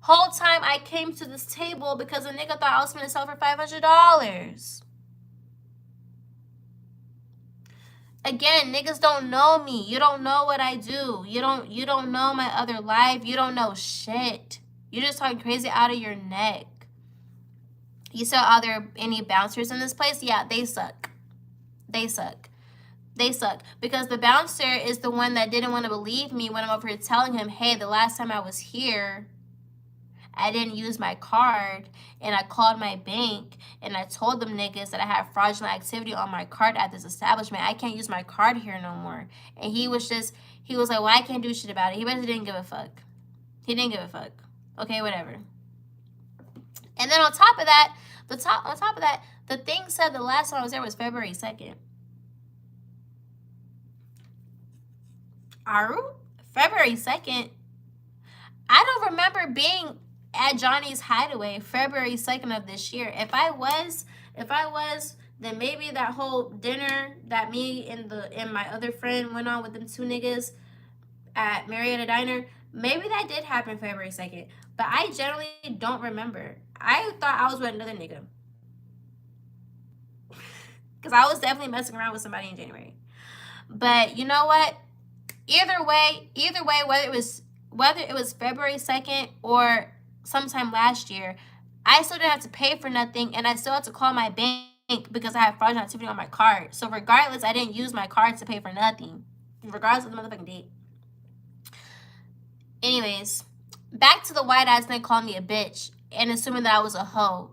Whole time I came to this table because a nigga thought I was going to sell for $500. Again, niggas don't know me. You don't know what I do. You don't know my other life. You don't know shit. You're just talking crazy out of your neck. You saw, are there any bouncers in this place? Yeah, they suck. They suck. They suck. Because the bouncer is the one that didn't want to believe me when I'm over here telling him, hey, the last time I was here, I didn't use my card, and I called my bank, and I told them niggas that I had fraudulent activity on my card at this establishment. I can't use my card here no more. And he was like, well, I can't do shit about it. He basically didn't give a fuck. He didn't give a fuck. Okay, whatever. And then on top of that, the thing said the last time I was there was February 2nd. February 2nd? I don't remember being at Johnny's Hideaway February 2nd of this year. If I was, then maybe that whole dinner that me and my other friend went on with them two niggas at Marietta Diner, maybe that did happen February 2nd. But I generally don't remember. I thought I was with another nigga. Because I was definitely messing around with somebody in January. But you know what? Either way, whether it was February 2nd or sometime last year, I still didn't have to pay for nothing, and I still had to call my bank because I had fraudulent activity on my card. So regardless, I didn't use my card to pay for nothing, regardless of the motherfucking date. Anyways, back to the white ass nigga calling me a bitch and assuming that I was a hoe.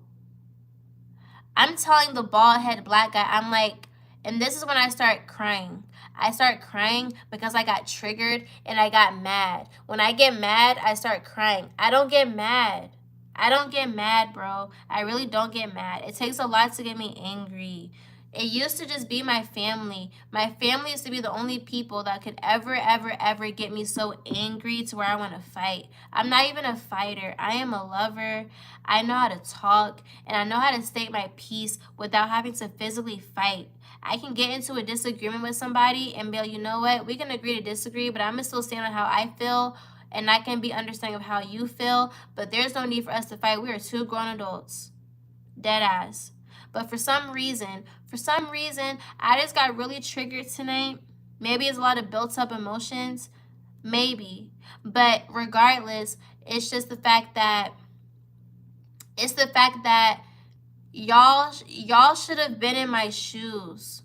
I'm telling the bald head black guy, I'm like, and this is when I start crying. I start crying because I got triggered and I got mad. When I get mad, I start crying. I don't get mad. I don't get mad, bro. I really don't get mad. It takes a lot to get me angry. It used to just be my family. My family used to be the only people that could ever get me so angry to where I want to fight. I'm not even a fighter. I am a lover. I know how to talk, and I know how to state my piece without having to physically fight. I can get into a disagreement with somebody and be like, you know what? We can agree to disagree, but I'm going to still stand on how I feel, and I can be understanding of how you feel, but there's no need for us to fight. We are two grown adults. Dead ass. But for some reason, I just got really triggered tonight. Maybe it's a lot of built up emotions. Maybe. But regardless, it's just the fact that y'all should have been in my shoes.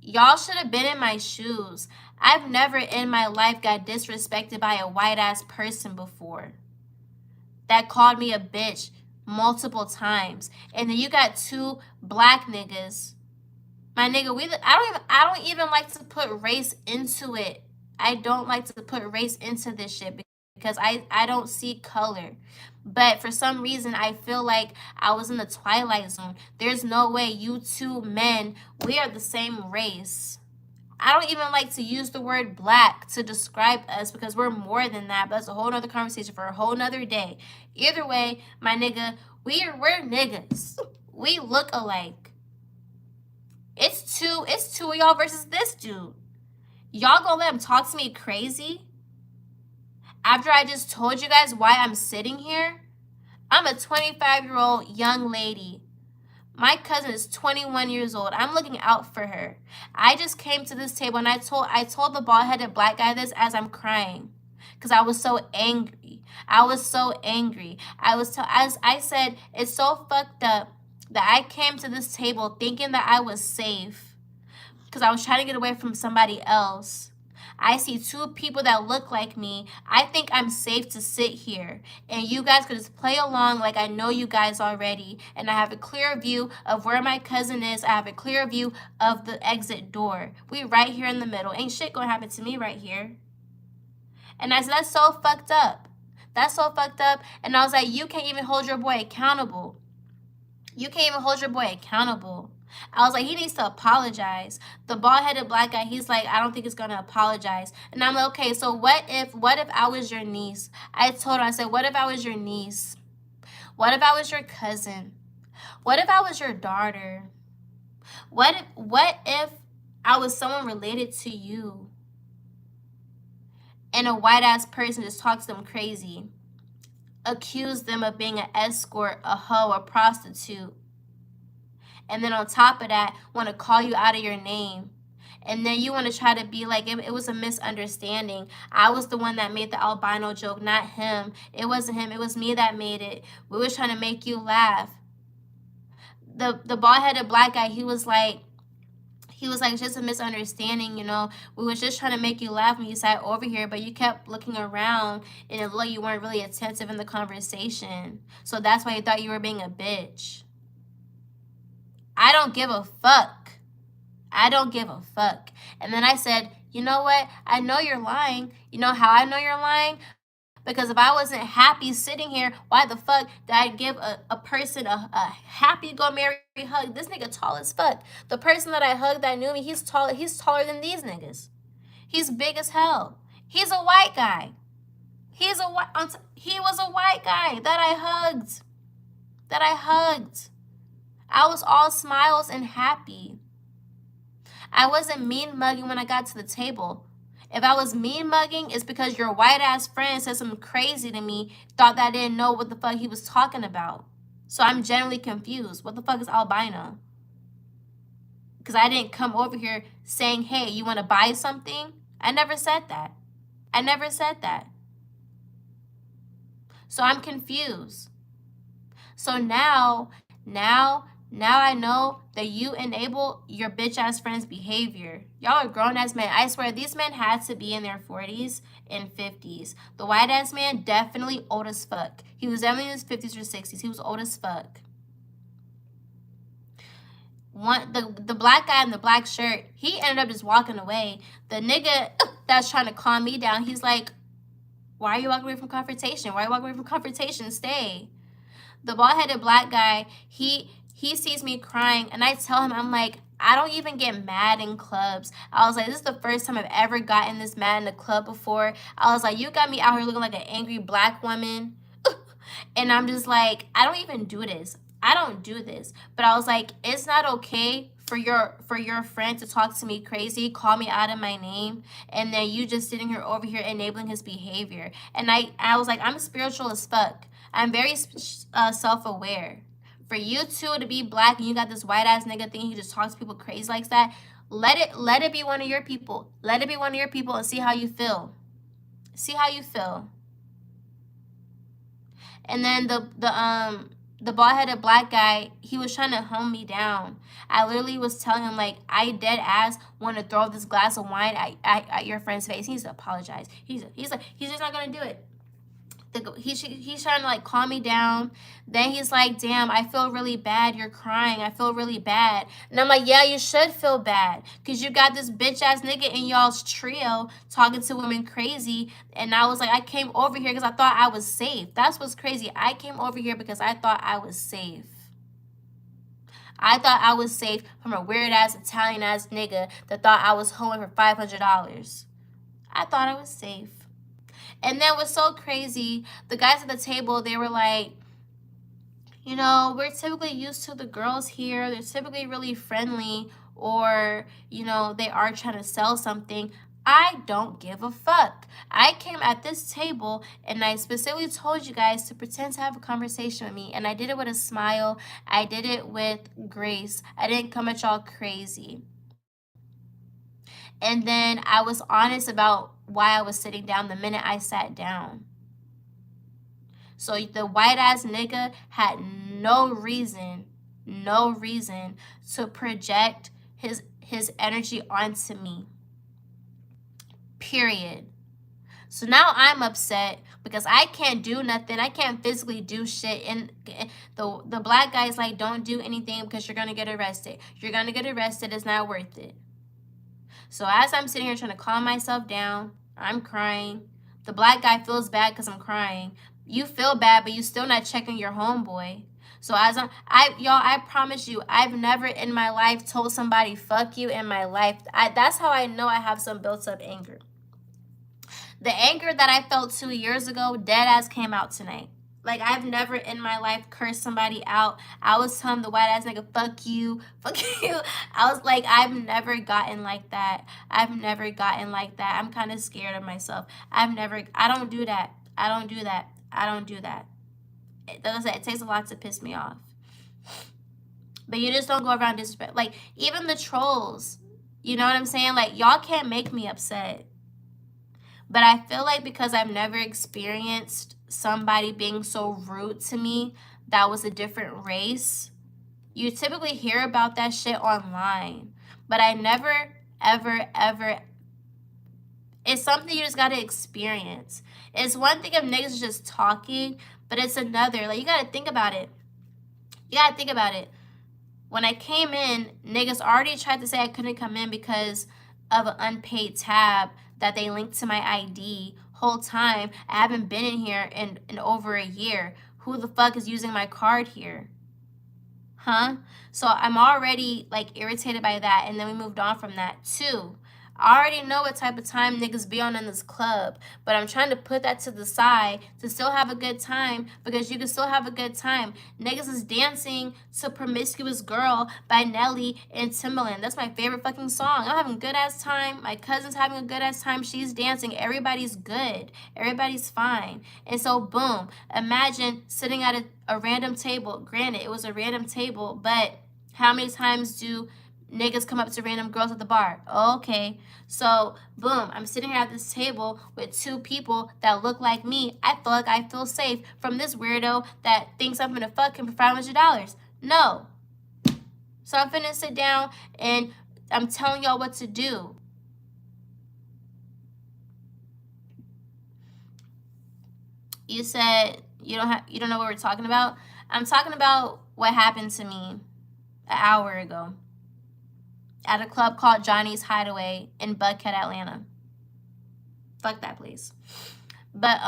Y'all should have been in my shoes. I've never in my life got disrespected by a white ass person before that called me a bitch multiple times. And then you got two black niggas. My nigga, I don't even like to put race into it. I don't like to put race into this shit because I don't see color. But for some reason, I feel like I was in the Twilight Zone. There's no way you two men, we are the same race. I don't even like to use the word black to describe us because we're more than that. But that's a whole nother conversation for a whole nother day. Either way, my nigga, we're niggas. We look alike. It's two of y'all versus this dude. Y'all gonna let him talk to me crazy? After I just told you guys why I'm sitting here? I'm a 25-year-old young lady. My cousin is 21 years old. I'm looking out for her. I just came to this table and I told the bald-headed black guy this as I'm crying because I was so angry. As I said, it's so fucked up that I came to this table thinking that I was safe because I was trying to get away from somebody else. I see two people that look like me. I think I'm safe to sit here. And you guys could just play along like I know you guys already. And I have a clear view of where my cousin is. I have a clear view of the exit door. We right here in the middle. Ain't shit gonna happen to me right here. And I said, that's so fucked up. That's so fucked up. And I was like, you can't even hold your boy accountable. I was like, he needs to apologize. The bald-headed black guy, he's like, I don't think he's gonna apologize. And I'm like, okay, so what if I was your niece? I told her, I said, what if I was your niece? What if I was your cousin? What if I was your daughter? What if I was someone related to you? And a white-ass person just talks them crazy. Accuse them of being an escort, a hoe, a prostitute. And then on top of that, want to call you out of your name. And then you want to try to be like, it was a misunderstanding. I was the one that made the albino joke, not him. It wasn't him. It was me that made it. We was trying to make you laugh. The bald-headed black guy, he was like, it's just a misunderstanding, you know. We was just trying to make you laugh when you sat over here, but you kept looking around and it looked like you weren't really attentive in the conversation. So that's why you thought you were being a bitch. I don't give a fuck. And then I said, you know what? I know you're lying. You know how I know you're lying? Because if I wasn't happy sitting here, why the fuck did I give a person a happy go marry hug? This nigga tall as fuck. The person that I hugged that knew me, he's taller than these niggas. He's big as hell. He's a white guy. He was a white guy that I hugged. I was all smiles and happy. I wasn't mean mugging when I got to the table. If I was mean mugging, it's because your white ass friend said something crazy to me, thought that I didn't know what the fuck he was talking about. So I'm genuinely confused. What the fuck is albino? Because I didn't come over here saying, hey, you want to buy something? I never said that. I never said that. So I'm confused. So now I know that you enable your bitch ass friend's behavior. Y'all are grown ass men. I swear these men had to be in their 40s and 50s. The white ass man definitely old as fuck. He was definitely in his 50s or 60s. He was old as fuck. The black guy in the black shirt, he ended up just walking away. The nigga that's trying to calm me down, he's like, why are you walking away from confrontation? Why are you walking away from confrontation? Stay. The bald-headed black guy, he sees me crying, and I tell him, I'm like, I don't even get mad in clubs. I was like, this is the first time I've ever gotten this mad in a club before. I was like, you got me out here looking like an angry black woman. And I'm just like, I don't even do this. I don't do this. But I was like, it's not okay for your friend to talk to me crazy, call me out of my name, and then you just sitting here over here enabling his behavior. And I was like, I'm spiritual as fuck. I'm very self-aware. For you two to be black and you got this white ass nigga thinking he just talks to people crazy like that, let it be one of your people. Let it be one of your people and see how you feel. See how you feel. And then the bald-headed black guy, he was trying to hone me down. I literally was telling him, like, I dead ass want to throw this glass of wine at your friend's face. He needs to apologize. He's just not gonna do it. He's trying to like calm me down. Then he's like, damn, I feel really bad. You're crying. I feel really bad. And I'm like, yeah, you should feel bad because you got this bitch ass nigga in y'all's trio talking to women crazy. And I was like, I came over here because I thought I was safe. That's what's crazy. I came over here because I thought I was safe. I thought I was safe from a weird ass Italian ass nigga that thought I was hoeing for $500. I thought I was safe. And then what's so crazy, the guys at the table, they were like, you know, we're typically used to the girls here. They're typically really friendly, or, you know, they are trying to sell something. I don't give a fuck. I came at this table and I specifically told you guys to pretend to have a conversation with me. And I did it with a smile. I did it with grace. I didn't come at y'all crazy. And then I was honest about why I was sitting down the minute I sat down. So the white ass nigga had no reason to project his energy onto me. Period. So now I'm upset because I can't do nothing. I can't physically do shit. And the black guy's like, don't do anything because you're gonna get arrested. You're gonna get arrested. It's not worth it. So as I'm sitting here trying to calm myself down, I'm crying. The black guy feels bad because I'm crying. You feel bad, but you still not checking your homeboy. So as I promise you, I've never in my life told somebody fuck you in my life. That's how I know I have some built up anger. The anger that I felt 2 years ago, dead ass came out tonight. Like, I've never in my life cursed somebody out. I was telling the white ass nigga, fuck you, fuck you. I was like, I've never gotten like that. I've never gotten like that. I'm kind of scared of myself. I don't do that. I don't do that. I don't do that. It takes a lot to piss me off. But you just don't go around disrespect. Like, even the trolls, you know what I'm saying? Like, y'all can't make me upset. But I feel like because I've never experienced somebody being so rude to me that was a different race, you typically hear about that shit online. But I never, ever, it's something you just gotta experience. It's one thing if niggas just talking, but it's another. Like, you gotta think about it. You gotta think about it. When I came in, niggas already tried to say I couldn't come in because of an unpaid tab that they linked to my ID. Whole time I haven't been in here in over a year. Who the fuck is using my card here? Huh? So I'm already like irritated by that, and then we moved on from that too. I already know what type of time niggas be on in this club, but I'm trying to put that to the side to still have a good time, because you can still have a good time. Niggas is dancing to Promiscuous Girl by Nelly and Timbaland. That's my favorite fucking song. I'm having a good ass time. My cousin's having a good ass time. She's dancing. Everybody's good. Everybody's fine. And so, boom, imagine sitting at a random table. Granted, it was a random table, but how many times do niggas come up to random girls at the bar? Okay. So, boom, I'm sitting here at this table with two people that look like me. I feel like I feel safe from this weirdo that thinks I'm gonna fuck him for $500. No. So I'm finna sit down and I'm telling y'all what to do. You said you don't know what we're talking about? I'm talking about what happened to me an hour ago at a club called Johnny's Hideaway in Buckhead, Atlanta. Fuck that place. But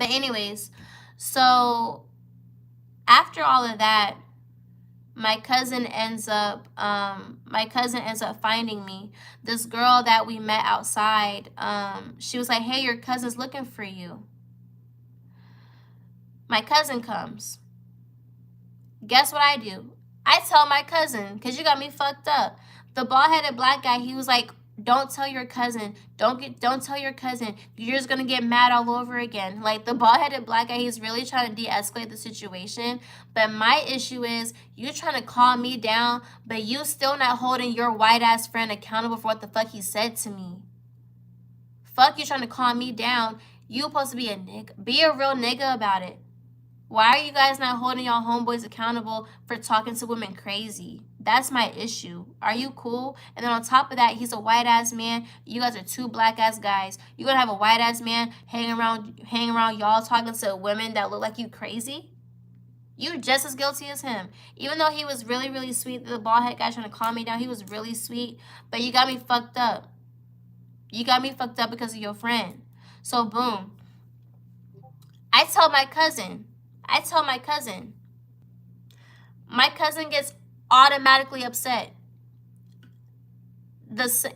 anyways, so after all of that, my cousin ends up finding me. This girl that we met outside, she was like, "Hey, your cousin's looking for you." My cousin comes. Guess what I do? I tell my cousin, because you got me fucked up. The bald-headed black guy, he was like, "Don't tell your cousin. Don't tell your cousin. You're just gonna get mad all over again." Like, the bald-headed black guy, he's really trying to de-escalate the situation. But my issue is, you trying to calm me down, but you still not holding your white-ass friend accountable for what the fuck he said to me. Fuck you trying to calm me down. You supposed to be a nigga. Be a real nigga about it. Why are you guys not holding y'all homeboys accountable for talking to women crazy? That's my issue. Are you cool? And then on top of that, he's a white-ass man. You guys are two black-ass guys. You gonna have a white-ass man hanging around y'all talking to women that look like you crazy? You just as guilty as him. Even though he was really, really sweet, the bald-head guy trying to calm me down, he was really sweet. But you got me fucked up. You got me fucked up because of your friend. So, boom. I tell my cousin. My cousin gets automatically upset.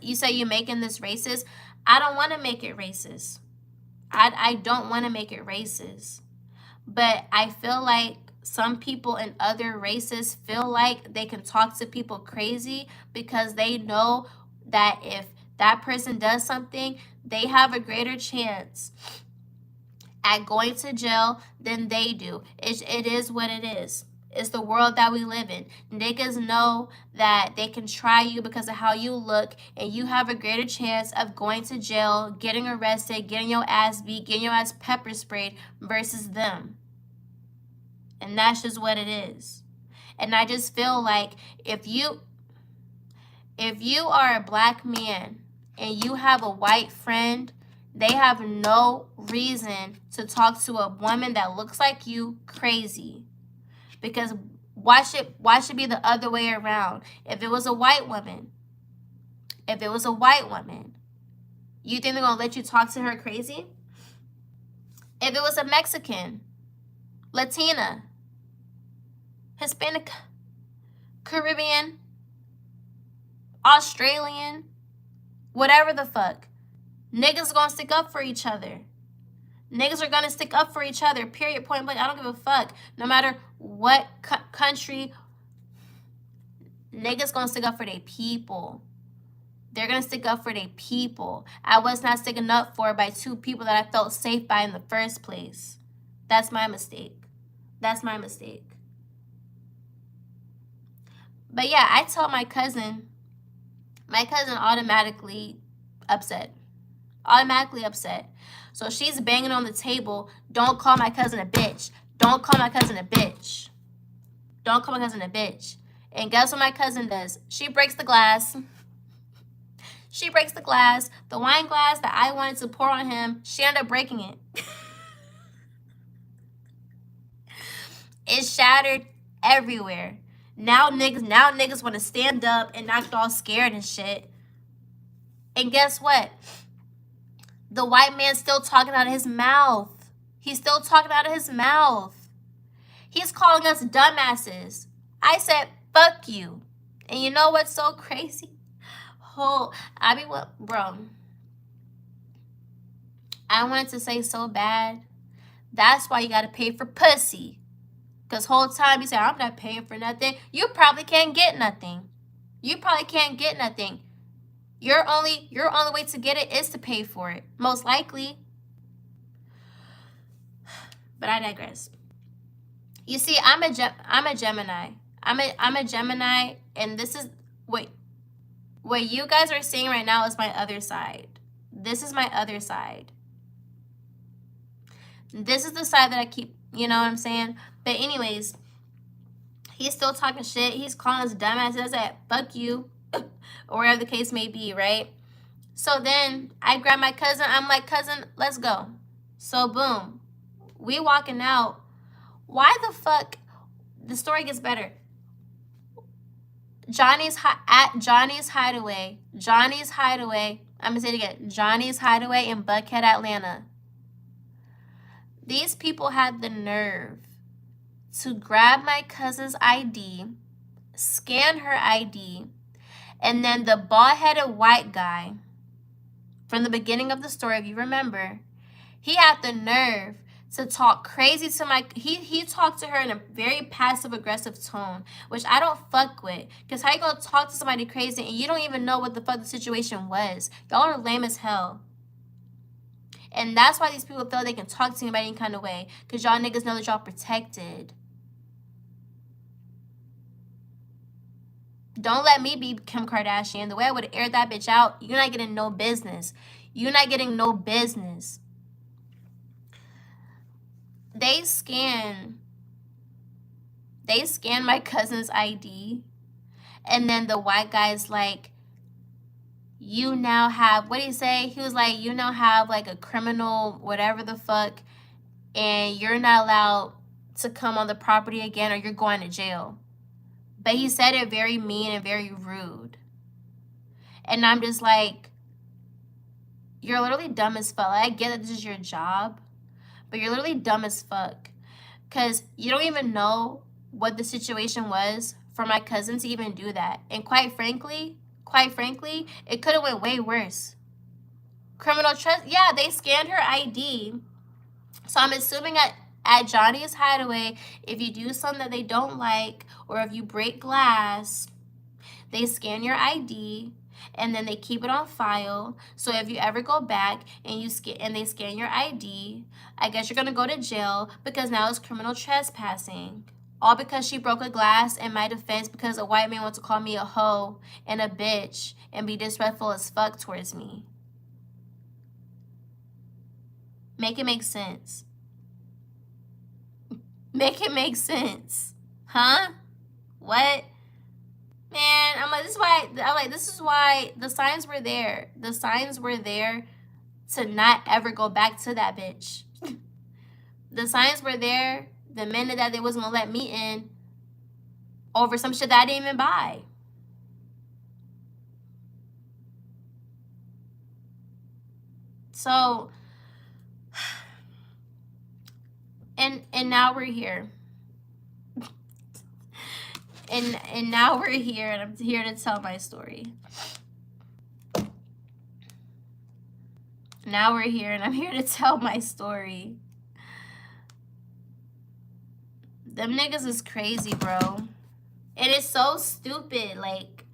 You say you're making this racist. I don't want to make it racist. I don't want to make it racist. But I feel like some people in other races feel like they can talk to people crazy because they know that if that person does something, they have a greater chance at going to jail than they do. It is what it is. It's the world that we live in. Niggas know that they can try you because of how you look, and you have a greater chance of going to jail, getting arrested, getting your ass beat, getting your ass pepper sprayed versus them. And that's just what it is. And I just feel like if you are a black man and you have a white friend, they have no reason to talk to a woman that looks like you crazy. Because why should be the other way around? If it was a white woman, you think they're gonna let you talk to her crazy? If it was a Mexican, Latina, Hispanic, Caribbean, Australian, whatever the fuck, niggas are gonna stick up for each other. Niggas are gonna stick up for each other, period, point blank. I don't give a fuck. No matter what country, niggas gonna stick up for their people. They're gonna stick up for their people. I was not sticking up for by two people that I felt safe by in the first place. That's my mistake. But yeah, I tell my cousin automatically upset. So she's banging on the table. Don't call my cousin a bitch. And guess what my cousin does? She breaks the glass. The wine glass that I wanted to pour on him, she ended up breaking it. It shattered everywhere. Now niggas want to stand up and act all scared and shit. And guess what? The white man's still talking out of his mouth. He's calling us dumbasses. I said, fuck you. And you know what's so crazy? whole, I be what, bro. I wanted to say so bad. That's why you gotta pay for pussy. Cause whole time you say, I'm not paying for nothing. You probably can't get nothing. You probably can't get nothing. Your only way to get it is to pay for it. Most likely. But I digress. You see, I'm a Gemini. I'm a Gemini, and this is what you guys are seeing right now is my other side. This is my other side. This is the side that I keep, you know what I'm saying? But anyways, he's still talking shit. He's calling us dumbasses. That fuck you, or whatever the case may be, right? So then I grab my cousin. I'm like, cousin, let's go. So boom, we walking out. Why the fuck? The story gets better. At Johnny's Hideaway. Johnny's Hideaway. I'm gonna say it again. Johnny's Hideaway in Buckhead, Atlanta. These people had the nerve to grab my cousin's ID, scan her ID, and then the bald-headed white guy from the beginning of the story, if you remember, he had the nerve to talk crazy to he talked to her in a very passive-aggressive tone, which I don't fuck with. Because how you gonna talk to somebody crazy and you don't even know what the fuck the situation was? Y'all are lame as hell. And that's why these people feel they can talk to anybody any kind of way. Because y'all niggas know that y'all protected. Don't let me be Kim Kardashian. The way I would have aired that bitch out, you're not getting no business. You're not getting no business. They scan my cousin's ID. And then the white guy's like, you now have, what did he say? He was like, you now have like a criminal, whatever the fuck, and you're not allowed to come on the property again or you're going to jail. But he said it very mean and very rude. And I'm just like, you're literally dumb as fuck. I get that this is your job, but you're literally dumb as fuck. Because you don't even know what the situation was for my cousin to even do that. And quite frankly, it could have went way worse. Criminal trust, yeah, they scanned her ID. So I'm assuming at Johnny's Hideaway, if you do something that they don't like, or if you break glass, they scan your ID, and then they keep it on file. So if you ever go back and they scan your ID, I guess you're gonna go to jail because now it's criminal trespassing. All because she broke a glass in my defense because a white man wants to call me a hoe and a bitch and be disrespectful as fuck towards me. Make it make sense. Make it make sense. Huh? What? Man, I'm like, this is why the signs were there. The signs were there to not ever go back to that bitch. The signs were there the minute that they wasn't gonna let me in over some shit that I didn't even buy. So, and now we're here. And now we're here, and I'm here to tell my story. Now we're here, and I'm here to tell my story. Them niggas is crazy, bro. It is so stupid. Like,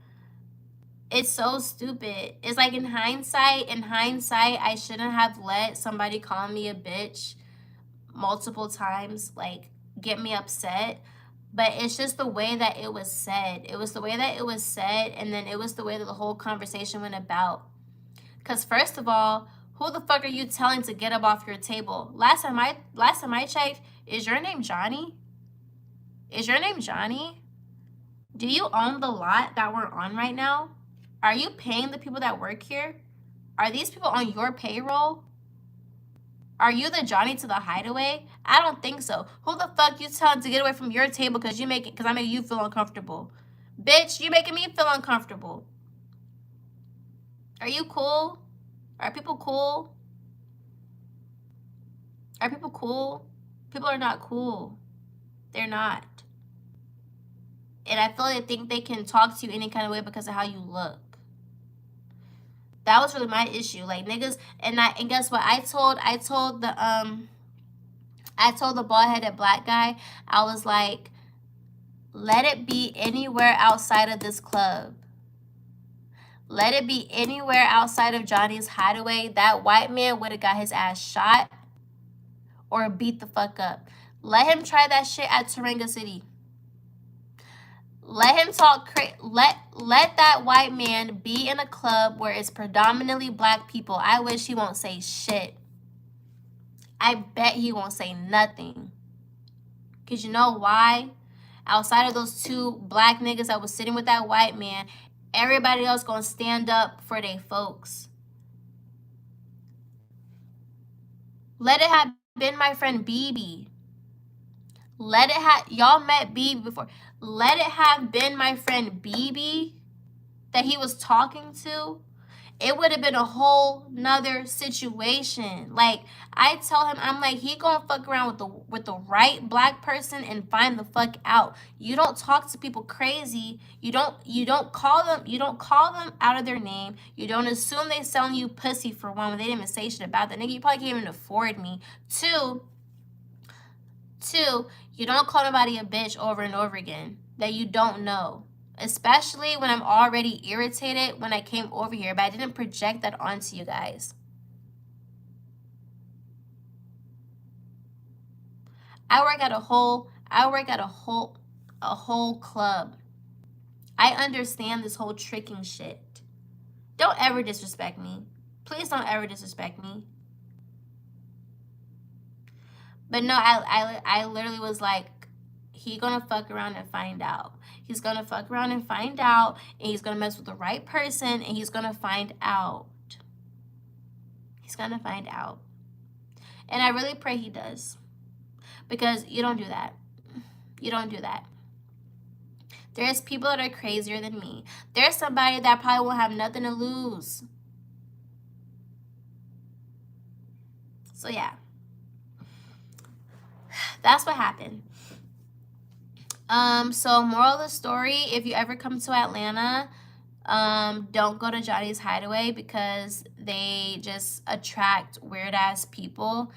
it's so stupid. It's like in hindsight, I shouldn't have let somebody call me a bitch multiple times, like, get me upset. But it's just the way that it was said. It was the way that it was said, and then it was the way that the whole conversation went about. Because first of all, who the fuck are you telling to get up off your table? Last time I checked, is your name Johnny? Is your name Johnny? Do you own the lot that we're on right now? Are you paying the people that work here? Are these people on your payroll? Are you the Johnny to the Hideaway? I don't think so. Who the fuck you telling to get away from your table because I make you feel uncomfortable? Bitch, you making me feel uncomfortable. Are you cool? Are people cool? Are people cool? People are not cool. They're not. And I feel like they think they can talk to you any kind of way because of how you look. That was really my issue. Like, niggas, and guess what? I told the bald-headed black guy, I was like, let it be anywhere outside of this club. Let it be anywhere outside of Johnny's Hideaway. That white man would have got his ass shot or beat the fuck up. Let him try that shit at Taringa City. Let him talk let that white man be in a club where it's predominantly black people. I wish he won't say shit. I bet he won't say nothing. Because you know why? Outside of those two black niggas that was sitting with that white man, everybody else gonna stand up for their folks. Let it have been my friend BB. Y'all met BB before. Let it have been my friend BB that he was talking to. It would have been a whole nother situation. Like, I tell him, I'm like, he gonna fuck around with the right black person and find the fuck out. You don't talk to people crazy. You don't call them out of their name. You don't assume they selling you pussy, for one, when they didn't even say shit about that. Nigga, you probably can't even afford me. Two, you don't call nobody a bitch over and over again that you don't know. Especially when I'm already irritated when I came over here, but I didn't project that onto you guys. I work at a whole club. I understand this whole tricking shit. Don't ever disrespect me. Please don't ever disrespect me. But no, I literally was like, he gonna fuck around and find out. He's gonna fuck around and find out, and he's gonna mess with the right person, and he's gonna find out. He's gonna find out. And I really pray he does. Because you don't do that. You don't do that. There's people that are crazier than me. There's somebody that probably won't have nothing to lose. So yeah. That's what happened. So moral of the story, if you ever come to Atlanta, don't go to Johnny's Hideaway because they just attract weird ass people.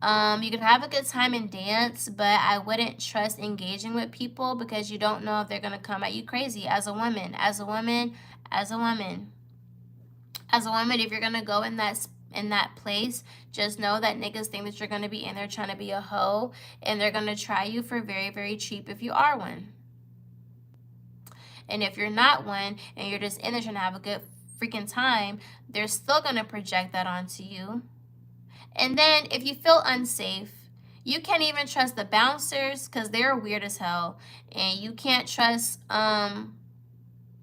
You can have a good time and dance, but I wouldn't trust engaging with people because you don't know if they're gonna come at you crazy. As a woman, if you're gonna go in that place, just know that niggas think that you're gonna be in there trying to be a hoe, and they're gonna try you for very, very cheap if you are one. And if you're not one, and you're just in there trying to have a good freaking time, they're still gonna project that onto you. And then if you feel unsafe, you can't even trust the bouncers because they're weird as hell, and you can't trust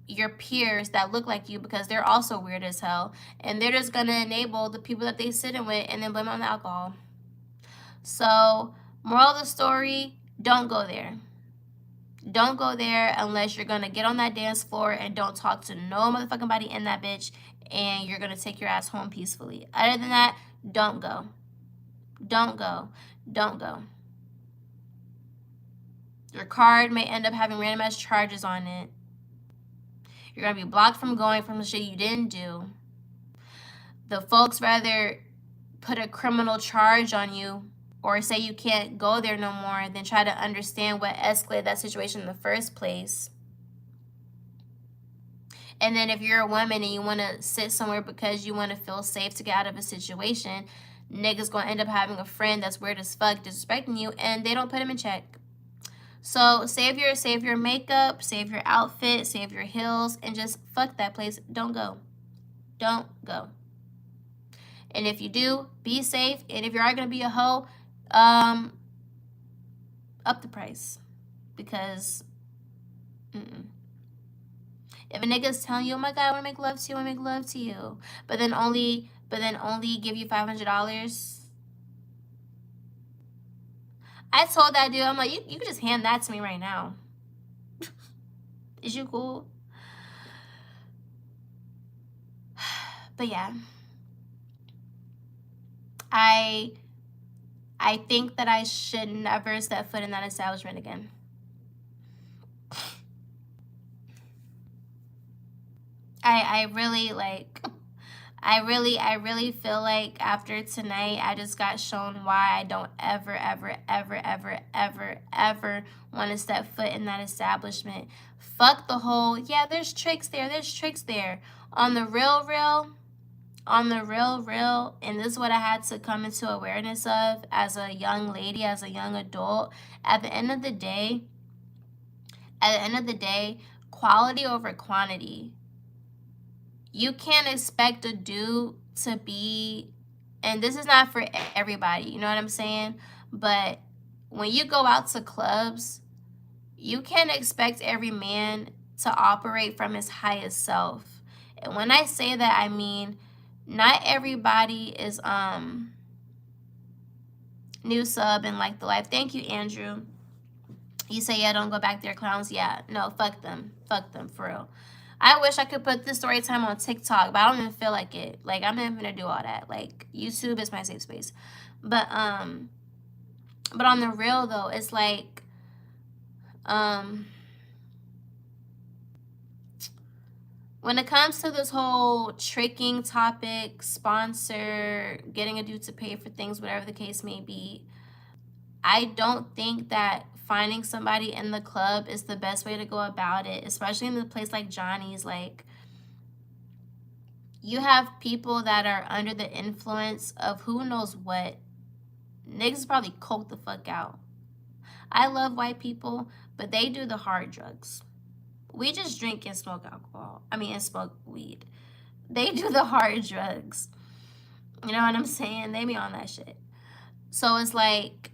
your peers that look like you because they're also weird as hell, and they're just gonna enable the people that they sitting with and then blame on the alcohol. So moral of the story, don't go there. Don't go there unless you're gonna get on that dance floor and don't talk to no motherfucking body in that bitch, and you're gonna take your ass home peacefully. Other than that, don't go. Don't go. Don't go. Your card may end up having random ass charges on it. You're going to be blocked from going from the shit you didn't do. The folks rather put a criminal charge on you or say you can't go there no more than try to understand what escalated that situation in the first place. And then if you're a woman and you want to sit somewhere because you want to feel safe to get out of a situation, niggas going to end up having a friend that's weird as fuck disrespecting you, and they don't put him in check. So save your makeup, save your outfit, save your heels, and just fuck that place. Don't go. Don't go. And if you do, be safe. And if you are going to be a hoe, up the price. Because, if a nigga's telling you, oh my God, I want to make love to you, but then only give you $500, I told that dude, I'm like, you can just hand that to me right now. Is you cool? But yeah. I think that I should never step foot in that establishment again. I really, like, I really feel like after tonight, I just got shown why I don't ever, ever, ever, ever, ever, ever want to step foot in that establishment. Fuck the whole, yeah, there's tricks there, there's tricks there. On the real, and this is what I had to come into awareness of as a young lady, as a young adult. At the end of the day, quality over quantity. You can't expect a dude to be, and this is not for everybody, you know what I'm saying? But when you go out to clubs, you can't expect every man to operate from his highest self. And when I say that, I mean not everybody is new sub and like the life. Thank you, Andrew. You say, yeah, don't go back there, clowns. Yeah, no, fuck them, for real. I wish I could put this story time on TikTok, but I don't even feel like it. Like, I'm not even gonna do all that. Like, YouTube is my safe space. But on the real though, it's like when it comes to this whole tricking topic, sponsor, getting a dude to pay for things, whatever the case may be, I don't think that finding somebody in the club is the best way to go about it, especially in a place like Johnny's. Like, you have people that are under the influence of who knows what. Niggas probably coke the fuck out. I love white people, but they do the hard drugs. We just drink and smoke alcohol. And smoke weed. They do the hard drugs. You know what I'm saying? They be on that shit. So it's like,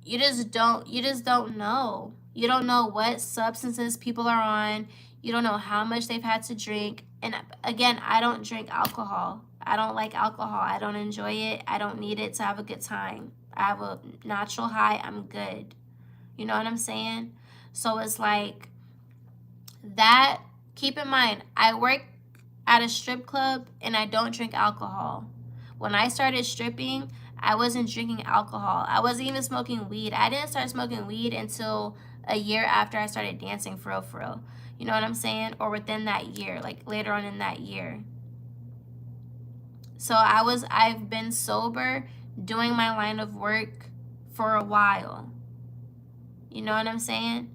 you just don't know. You don't know what substances people are on. You don't know how much they've had to drink. And again, I don't drink alcohol. I don't like alcohol. I don't enjoy it. I don't need it to have a good time. I have a natural high. I'm good. You know what I'm saying? So it's like that. Keep in mind, I work at a strip club and I don't drink alcohol. When I started stripping, I wasn't drinking alcohol. I wasn't even smoking weed. I didn't start smoking weed until a year after I started dancing for real. You know what I'm saying? Or within that year, like later on in that year. So I've been sober doing my line of work for a while. You know what I'm saying?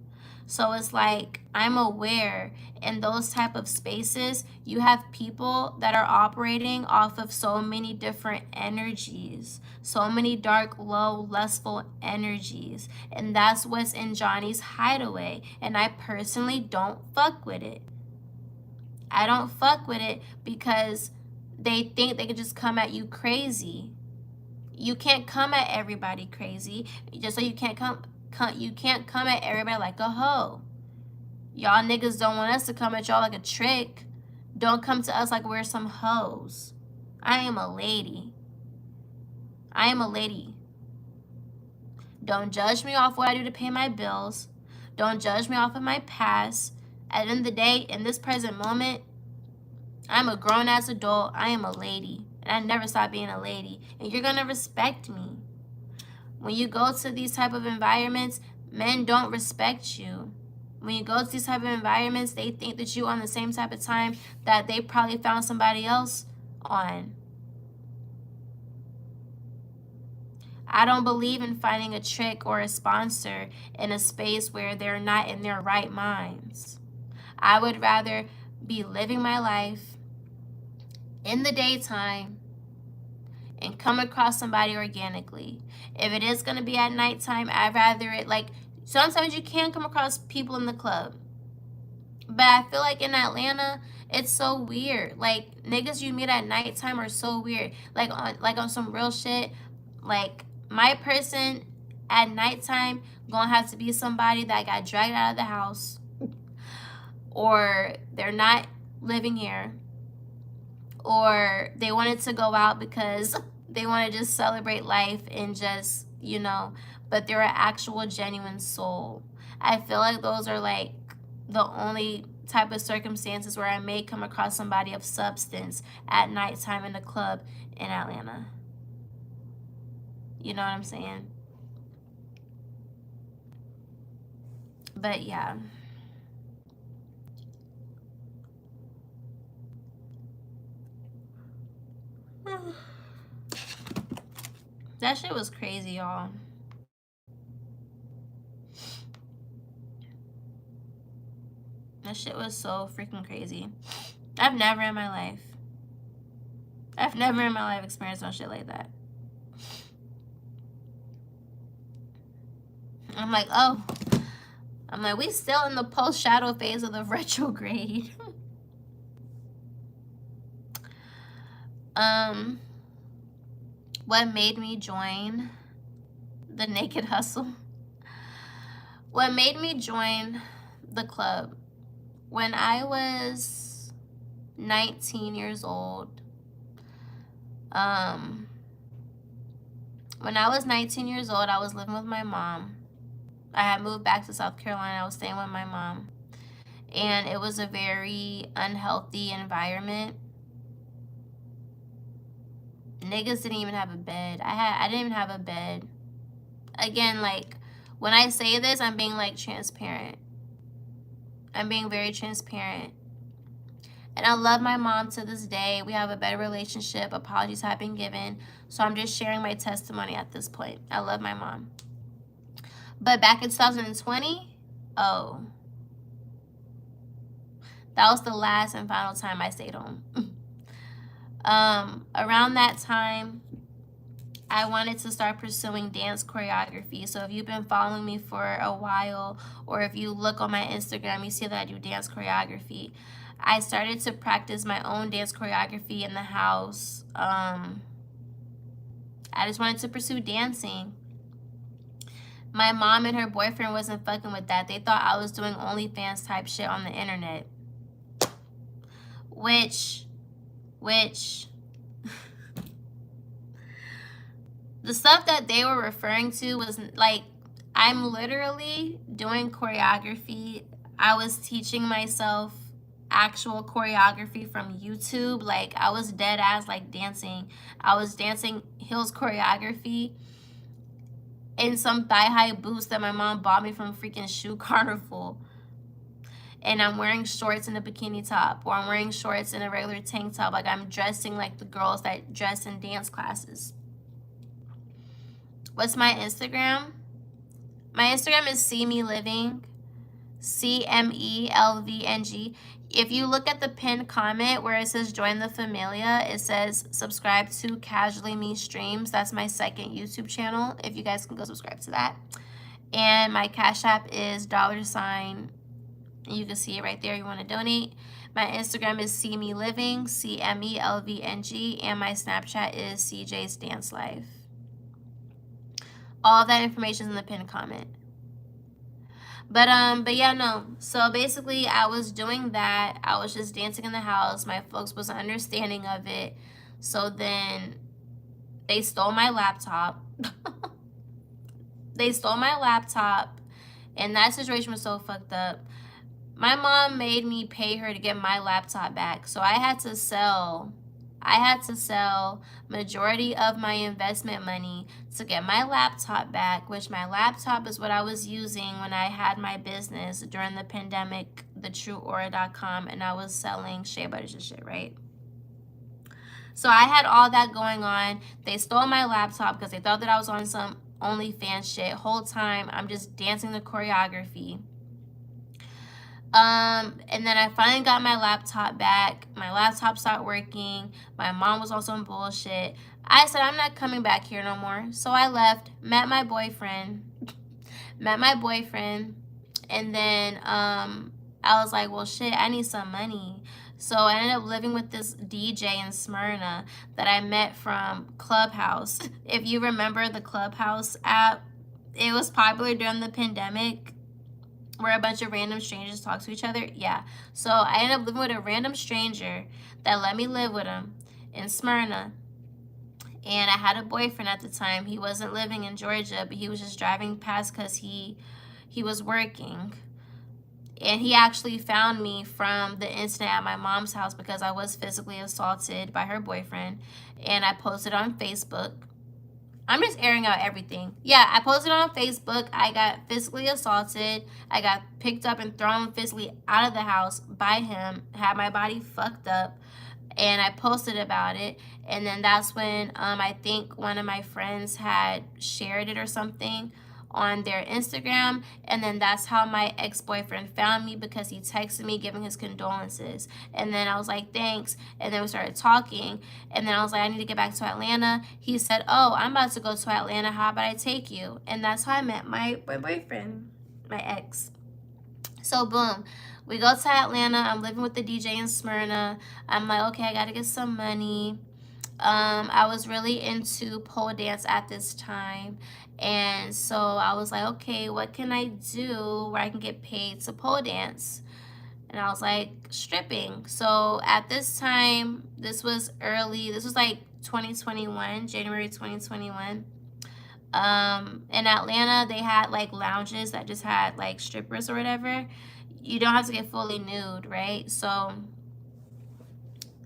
So it's like, I'm aware in those type of spaces, you have people that are operating off of so many different energies, so many dark, low, lustful energies. And that's what's in Johnny's Hideaway. And I personally don't fuck with it. I don't fuck with it because they think they can just come at you crazy. You can't come at everybody crazy. Just so you can't come at everybody like a hoe. Y'all niggas don't want us to come at y'all like a trick. Don't come to us like we're some hoes. I am a lady. Don't judge me off what I do to pay my bills. Don't judge me off of my past. At the end of the day, in this present moment, I'm a grown-ass adult. I am a lady. And I never stop being a lady. And you're going to respect me. When you go to these type of environments, men don't respect you. When you go to these type of environments, they think that you on the same type of time that they probably found somebody else on. I don't believe in finding a trick or a sponsor in a space where they're not in their right minds. I would rather be living my life in the daytime and come across somebody organically. If it is going to be at nighttime, I'd rather it, like, sometimes you can come across people in the club. But I feel like in Atlanta, it's so weird. Like, niggas you meet at nighttime are so weird. Like on some real shit. Like, my person at nighttime gonna have to be somebody that got dragged out of the house. Or they're not living here. Or they wanted to go out because they want to just celebrate life and just, you know, but they're an actual genuine soul. I feel like those are like the only type of circumstances where I may come across somebody of substance at nighttime in the club in Atlanta. You know what I'm saying? But yeah. That shit was crazy, y'all. That shit was so freaking crazy. I've never in my life experienced no shit like that. I'm like, oh. I'm like, we still in the post-shadow phase of the retrograde. What made me join the Naked Hustle? What made me join the club? When I was 19 years old, I was living with my mom. I had moved back to South Carolina. I was staying with my mom. And it was a very unhealthy environment. Niggas didn't even have a bed. I didn't even have a bed. Again, like, when I say this, I'm being, like, transparent. I'm being very transparent. And I love my mom to this day. We have a better relationship. Apologies have been given. So I'm just sharing my testimony at this point. I love my mom. But back in 2020, oh, that was the last and final time I stayed home. Around that time, I wanted to start pursuing dance choreography. So if you've been following me for a while, or if you look on my Instagram, you see that I do dance choreography. I started to practice my own dance choreography in the house. I just wanted to pursue dancing. My mom and her boyfriend wasn't fucking with that. They thought I was doing OnlyFans type shit on the internet. Which the stuff that they were referring to was like, I'm literally doing choreography. I was teaching myself actual choreography from YouTube. Like, I was dead ass like dancing. I was dancing heels choreography in some thigh-high boots that my mom bought me from freaking Shoe Carnival. And I'm wearing shorts and a bikini top, or I'm wearing shorts and a regular tank top. Like, I'm dressing like the girls that dress in dance classes. What's my Instagram? My Instagram is See Me Living, CMELVNG. If you look at the pinned comment where it says join the familia, it says subscribe to Casually Me Streams. That's my second YouTube channel. If you guys can go subscribe to that. And my Cash App is $. You can see it right there. You want to donate. My Instagram is See Me Living, CMELVNG, and my Snapchat is CJ's Dance Life. All of that information is in the pinned comment. But yeah, no. So basically, I was doing that. I was just dancing in the house. My folks wasn't understanding of it. So then they stole my laptop. They stole my laptop, and that situation was so fucked up. My mom made me pay her to get my laptop back. So I had to sell majority of my investment money to get my laptop back, which my laptop is what I was using when I had my business during the pandemic, thetrueaura.com, and I was selling shea butters and shit, right? So I had all that going on. They stole my laptop because they thought that I was on some OnlyFans shit. Whole time I'm just dancing the choreography. And then I finally got my laptop back. My laptop stopped working. My mom was on some bullshit. I said, I'm not coming back here no more. So I left, met my boyfriend. And then I was like, well, shit, I need some money. So I ended up living with this DJ in Smyrna that I met from Clubhouse. If you remember the Clubhouse app, it was popular during the pandemic, where a bunch of random strangers talk to each other. Yeah. So I ended up living with a random stranger that let me live with him in Smyrna. And I had a boyfriend at the time. He wasn't living in Georgia, but he was just driving past because he was working. And he actually found me from the incident at my mom's house because I was physically assaulted by her boyfriend. And I posted on Facebook. I'm just airing out everything. Yeah, I posted on Facebook. I got physically assaulted. I got picked up and thrown physically out of the house by him. Had my body fucked up. and I posted about it. And then that's when I think one of my friends had shared it or something on their Instagram, and then that's how my ex-boyfriend found me, because he texted me giving his condolences. And then I was like, thanks. And then we started talking, and then I was like, I need to get back to Atlanta. He said, oh, I'm about to go to Atlanta, how about I take you? And that's how I met my boyfriend, my ex. So boom, we go to Atlanta. I'm living with the DJ in Smyrna. I'm like, okay, I gotta get some money. I was really into pole dance at this time, and so I was like, okay, what can I do where I can get paid to pole dance? And I was like, stripping. So at this time, this was like 2021, January 2021. In Atlanta, they had like lounges that just had like strippers or whatever. You don't have to get fully nude, right? So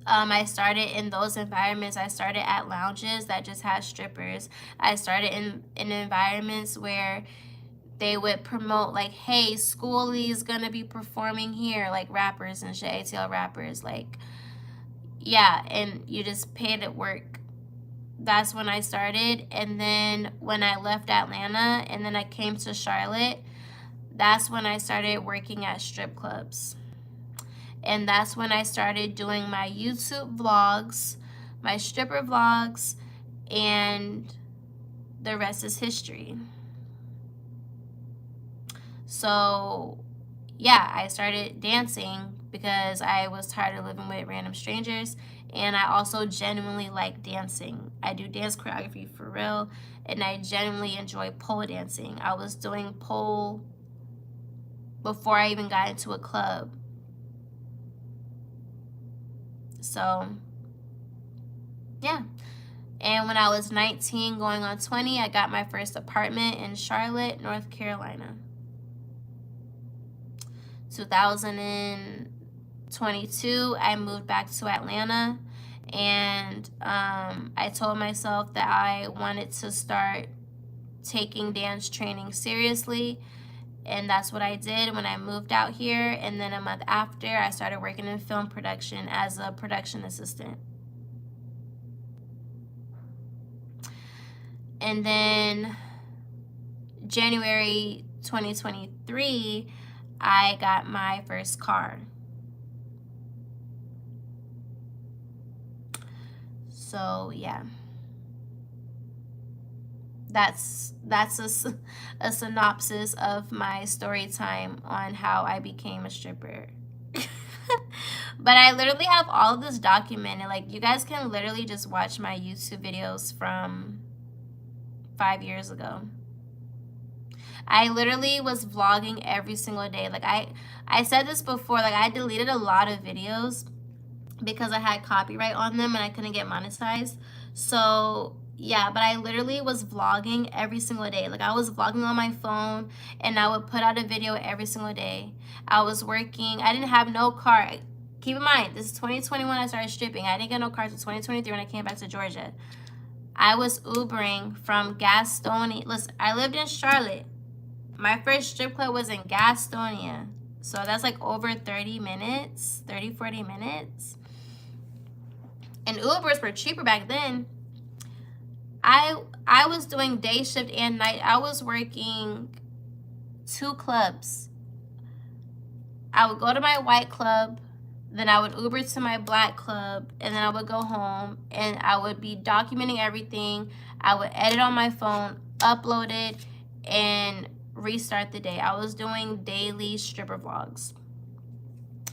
I started in those environments. I started at lounges that just had strippers. I started in environments where they would promote like, hey, Schoolie's gonna be performing here, like rappers and shit, ATL rappers, like, yeah, and you just paid at work. That's when I started. And then when I left Atlanta and then I came to Charlotte, that's when I started working at strip clubs. And that's when I started doing my YouTube vlogs, my stripper vlogs, and the rest is history. So yeah, I started dancing because I was tired of living with random strangers, and I also genuinely like dancing. I do dance choreography for real, and I genuinely enjoy pole dancing. I was doing pole before I even got into a club. So yeah. And when I was 19 going on 20, I got my first apartment in Charlotte, North Carolina. 2022, I moved back to Atlanta, and I told myself that I wanted to start taking dance training seriously, and that's what I did when I moved out here. And then a month after, I started working in film production as a production assistant. And then January 2023, I got my first car. So yeah, that's a synopsis of my story time on how I became a stripper. But I literally have all of this documented. Like, you guys can literally just watch my YouTube videos from 5 years ago. I literally was vlogging every single day. Like, I said this before, like, I deleted a lot of videos because I had copyright on them and I couldn't get monetized. So yeah, but I literally was vlogging every single day. Like, I was vlogging on my phone, and I would put out a video every single day. I was working. I didn't have no car. Keep in mind, this is 2021 I started stripping. I didn't get no car until 2023 when I came back to Georgia. I was Ubering from Gastonia. Listen, I lived in Charlotte. My first strip club was in Gastonia. So that's like over 30 minutes, 30, 40 minutes. And Ubers were cheaper back then. I was doing day shift and night. I was working 2 clubs. I would go to my white club, then I would Uber to my black club, and then I would go home, and I would be documenting everything. I would edit on my phone, upload it, and restart the day. I was doing daily stripper vlogs.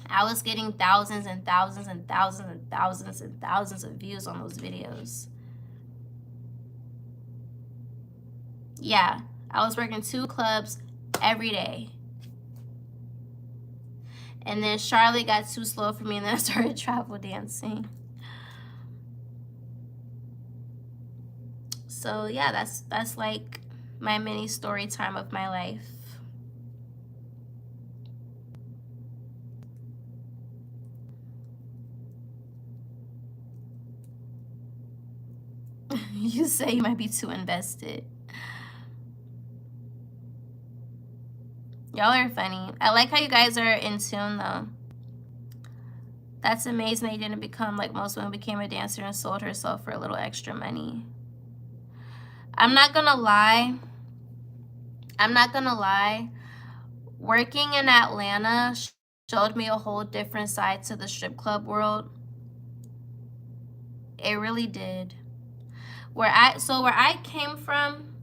I was getting thousands and thousands and thousands and thousands and thousands of views on those videos. Yeah, I was working 2 clubs every day. And then Charlotte got too slow for me, and then I started travel dancing. So yeah, that's like my mini story time of my life. You say you might be too invested. Y'all are funny. I like how you guys are in tune though. That's amazing that you didn't become like most women, became a dancer and sold herself for a little extra money. I'm not gonna lie. Working in Atlanta showed me a whole different side to the strip club world. It really did. Where I came from,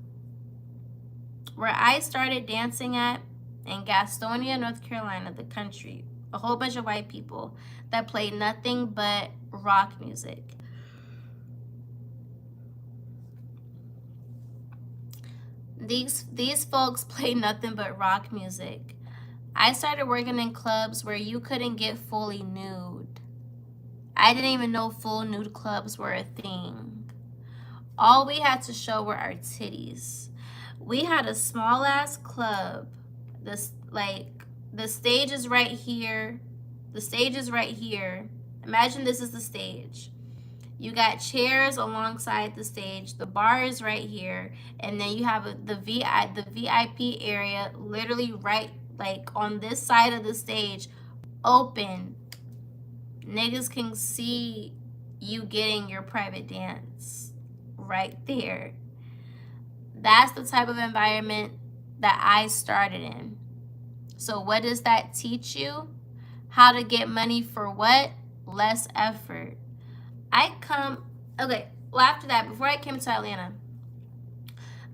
where I started dancing at, in Gastonia, North Carolina, the country, a whole bunch of white people that played nothing but rock music. These folks play nothing but rock music. I started working in clubs where you couldn't get fully nude. I didn't even know full nude clubs were a thing. All we had to show were our titties. We had a small ass club. The stage is right here. The stage is right here. Imagine this is the stage. You got chairs alongside the stage. The bar is right here, and then you have the VIP area literally right like on this side of the stage, open. Niggas can see you getting your private dance right there. That's the type of environment that I started in. So what does that teach you? How to get money for what? Less effort. Well, after that, before I came to Atlanta,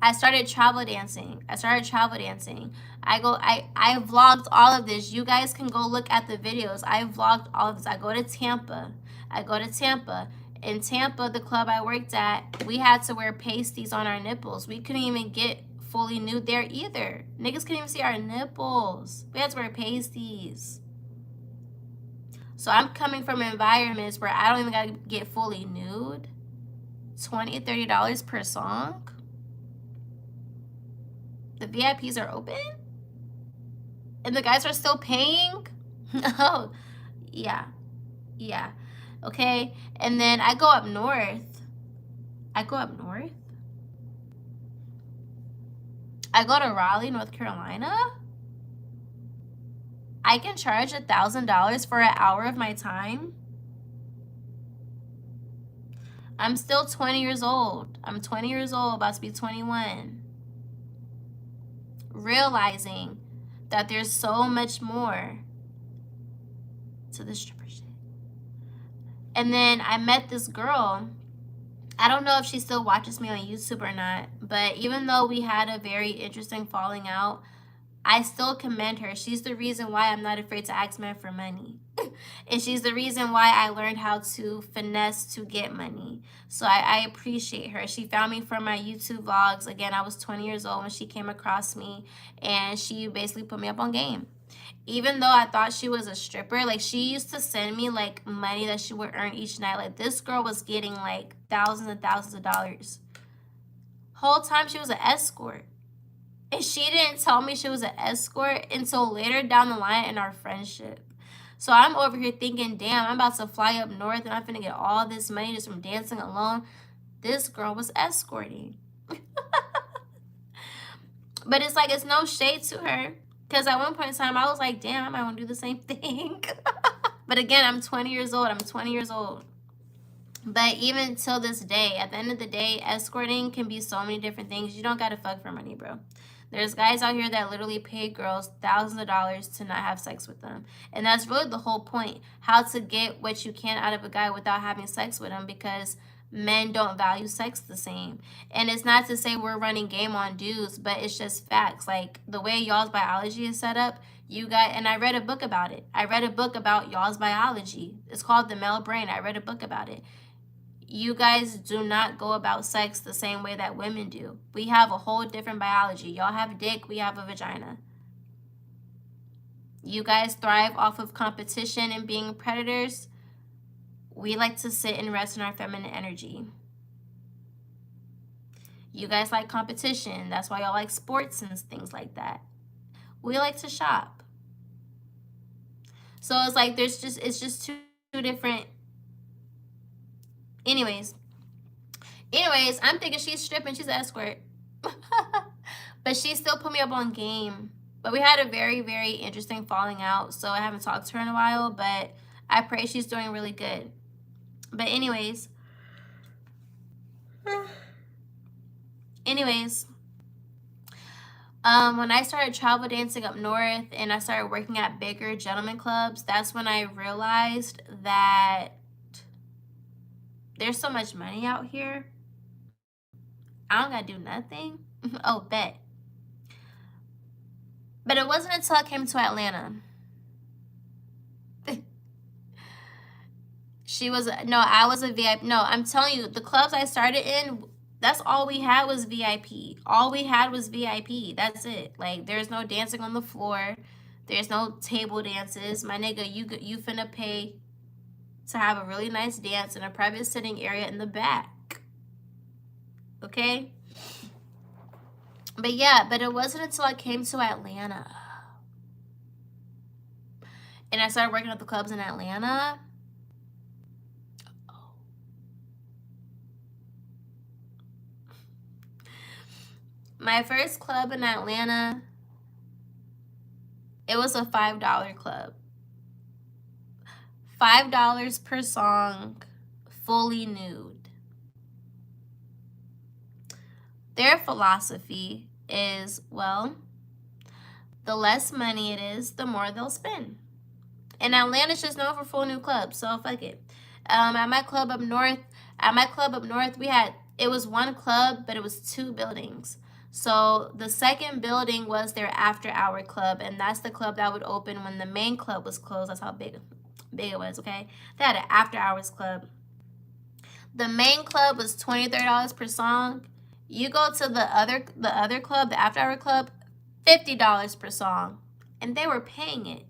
I started travel dancing. I vlogged all of this. You guys can go look at the videos. I vlogged all of this. I go to Tampa. In Tampa, the club I worked at, we had to wear pasties on our nipples. We couldn't even get fully nude there either. Niggas couldn't even see our nipples. We had to wear pasties. So I'm coming from environments where I don't even gotta get fully nude. $20, $30 per song. The VIPs are open? And the guys are still paying? Oh, yeah. Okay, and then I go up north. I go to Raleigh, North Carolina. I can charge $1,000 for an hour of my time. I'm still 20 years old. I'm 20 years old, about to be 21. Realizing that there's so much more to the stripper shit. And then I met this girl. I don't know if she still watches me on YouTube or not, but even though we had a very interesting falling out, I still commend her. She's the reason why I'm not afraid to ask men for money. And she's the reason why I learned how to finesse to get money. So I appreciate her. She found me from my YouTube vlogs. Again, I was 20 years old when she came across me, and she basically put me up on game. Even though I thought she was a stripper, like she used to send me like money that she would earn each night. Like this girl was getting like thousands and thousands of dollars. Whole time she was an escort. And she didn't tell me she was an escort until later down the line in our friendship. So I'm over here thinking, damn, I'm about to fly up north and I'm finna get all this money just from dancing alone. This girl was escorting. But it's like, it's no shade to her. Because at one point in time, I was like, damn, I might want to do the same thing. But again, I'm 20 years old. But even till this day, at the end of the day, escorting can be so many different things. You don't got to fuck for money, bro. There's guys out here that literally pay girls thousands of dollars to not have sex with them. And that's really the whole point. How to get what you can out of a guy without having sex with him, because men don't value sex the same. And it's not to say we're running game on dudes, but it's just facts. Like the way y'all's biology is set up, and I read a book about it. I read a book about y'all's biology. It's called The Male Brain. I read a book about it. You guys do not go about sex the same way that women do. We have a whole different biology. Y'all have a dick, we have a vagina. You guys thrive off of competition and being predators. We like to sit and rest in our feminine energy. You guys like competition. That's why y'all like sports and things like that. We like to shop. So it's like it's just two different. Anyways, I'm thinking she's stripping. She's an escort. But she still put me up on game. But we had a very, very interesting falling out. So I haven't talked to her in a while. But I pray she's doing really good. But anyways, when I started travel dancing up north and I started working at bigger gentleman clubs, that's when I realized that there's so much money out here. I don't gotta do nothing. Oh, bet. But it wasn't until I came to Atlanta. I was a VIP. No, I'm telling you, the clubs I started in, that's all we had was VIP. All we had was VIP. That's it. Like, there's no dancing on the floor. There's no table dances. My nigga, you finna pay to have a really nice dance in a private sitting area in the back. Okay? But yeah, but it wasn't until I came to Atlanta and I started working at the clubs in Atlanta. My first club in Atlanta, it was a $5 club. $5 per song, fully nude. Their philosophy is, well, the less money it is, the more they'll spend. And Atlanta's just known for full nude clubs, so fuck it. At my club up north, it was one club, but it was 2 buildings. So the second building was their after-hour club, and that's the club that would open when the main club was closed. That's how big it was, okay? They had an after-hours club. The main club was $23 per song. You go to the other club, the after-hour club, $50 per song, and they were paying it.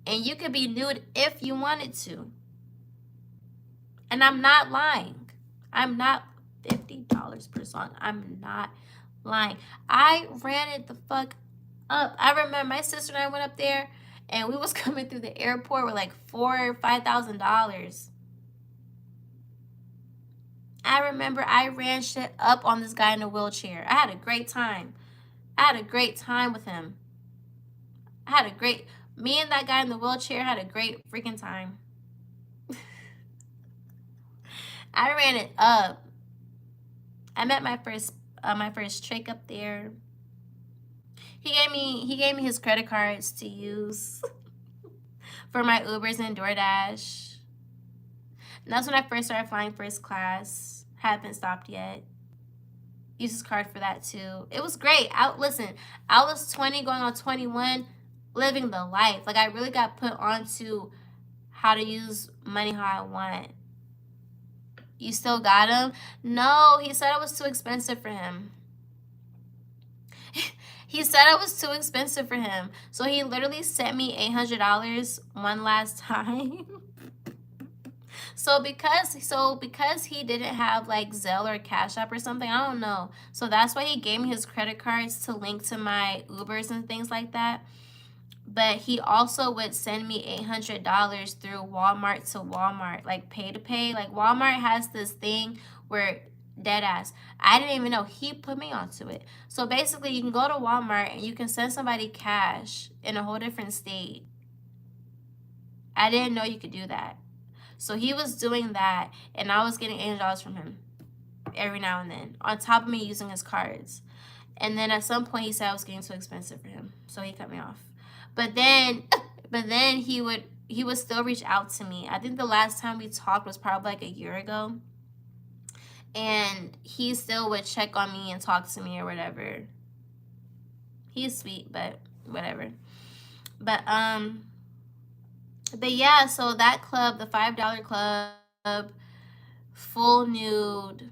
And you could be nude if you wanted to. And I'm not lying. I'm not $50 per song. I'm not lying. I ran it the fuck up. I remember my sister and I went up there and we was coming through the airport with like $4,000 or $5,000. I remember I ran shit up on this guy in a wheelchair. I had a great time. With him. Me and that guy in the wheelchair had a great freaking time. I ran it up. I met my first trick up there. He gave me his credit cards to use for my Ubers and DoorDash. And that's when I first started flying first class. Haven't stopped yet. Used his card for that too. It was great. I was 20 going on 21, living the life. Like, I really got put onto how to use money how I want. You still got him? No, he said it was too expensive for him. He said it was too expensive for him. So he literally sent me $800 one last time. So because he didn't have like Zelle or Cash App or something, I don't know. So that's why he gave me his credit cards to link to my Ubers and things like that. But he also would send me $800 through Walmart to Walmart, like pay to pay. Like, Walmart has this thing where, dead ass, I didn't even know, he put me onto it. So basically, you can go to Walmart and you can send somebody cash in a whole different state. I didn't know you could do that. So he was doing that, and I was getting $800 from him every now and then, on top of me using his cards. And then at some point, he said I was getting too expensive for him, so he cut me off. But then he would still reach out to me. I think the last time we talked was probably like a year ago. And he still would check on me and talk to me or whatever. He's sweet, but whatever. But yeah, so that club, the $5 club, full nude.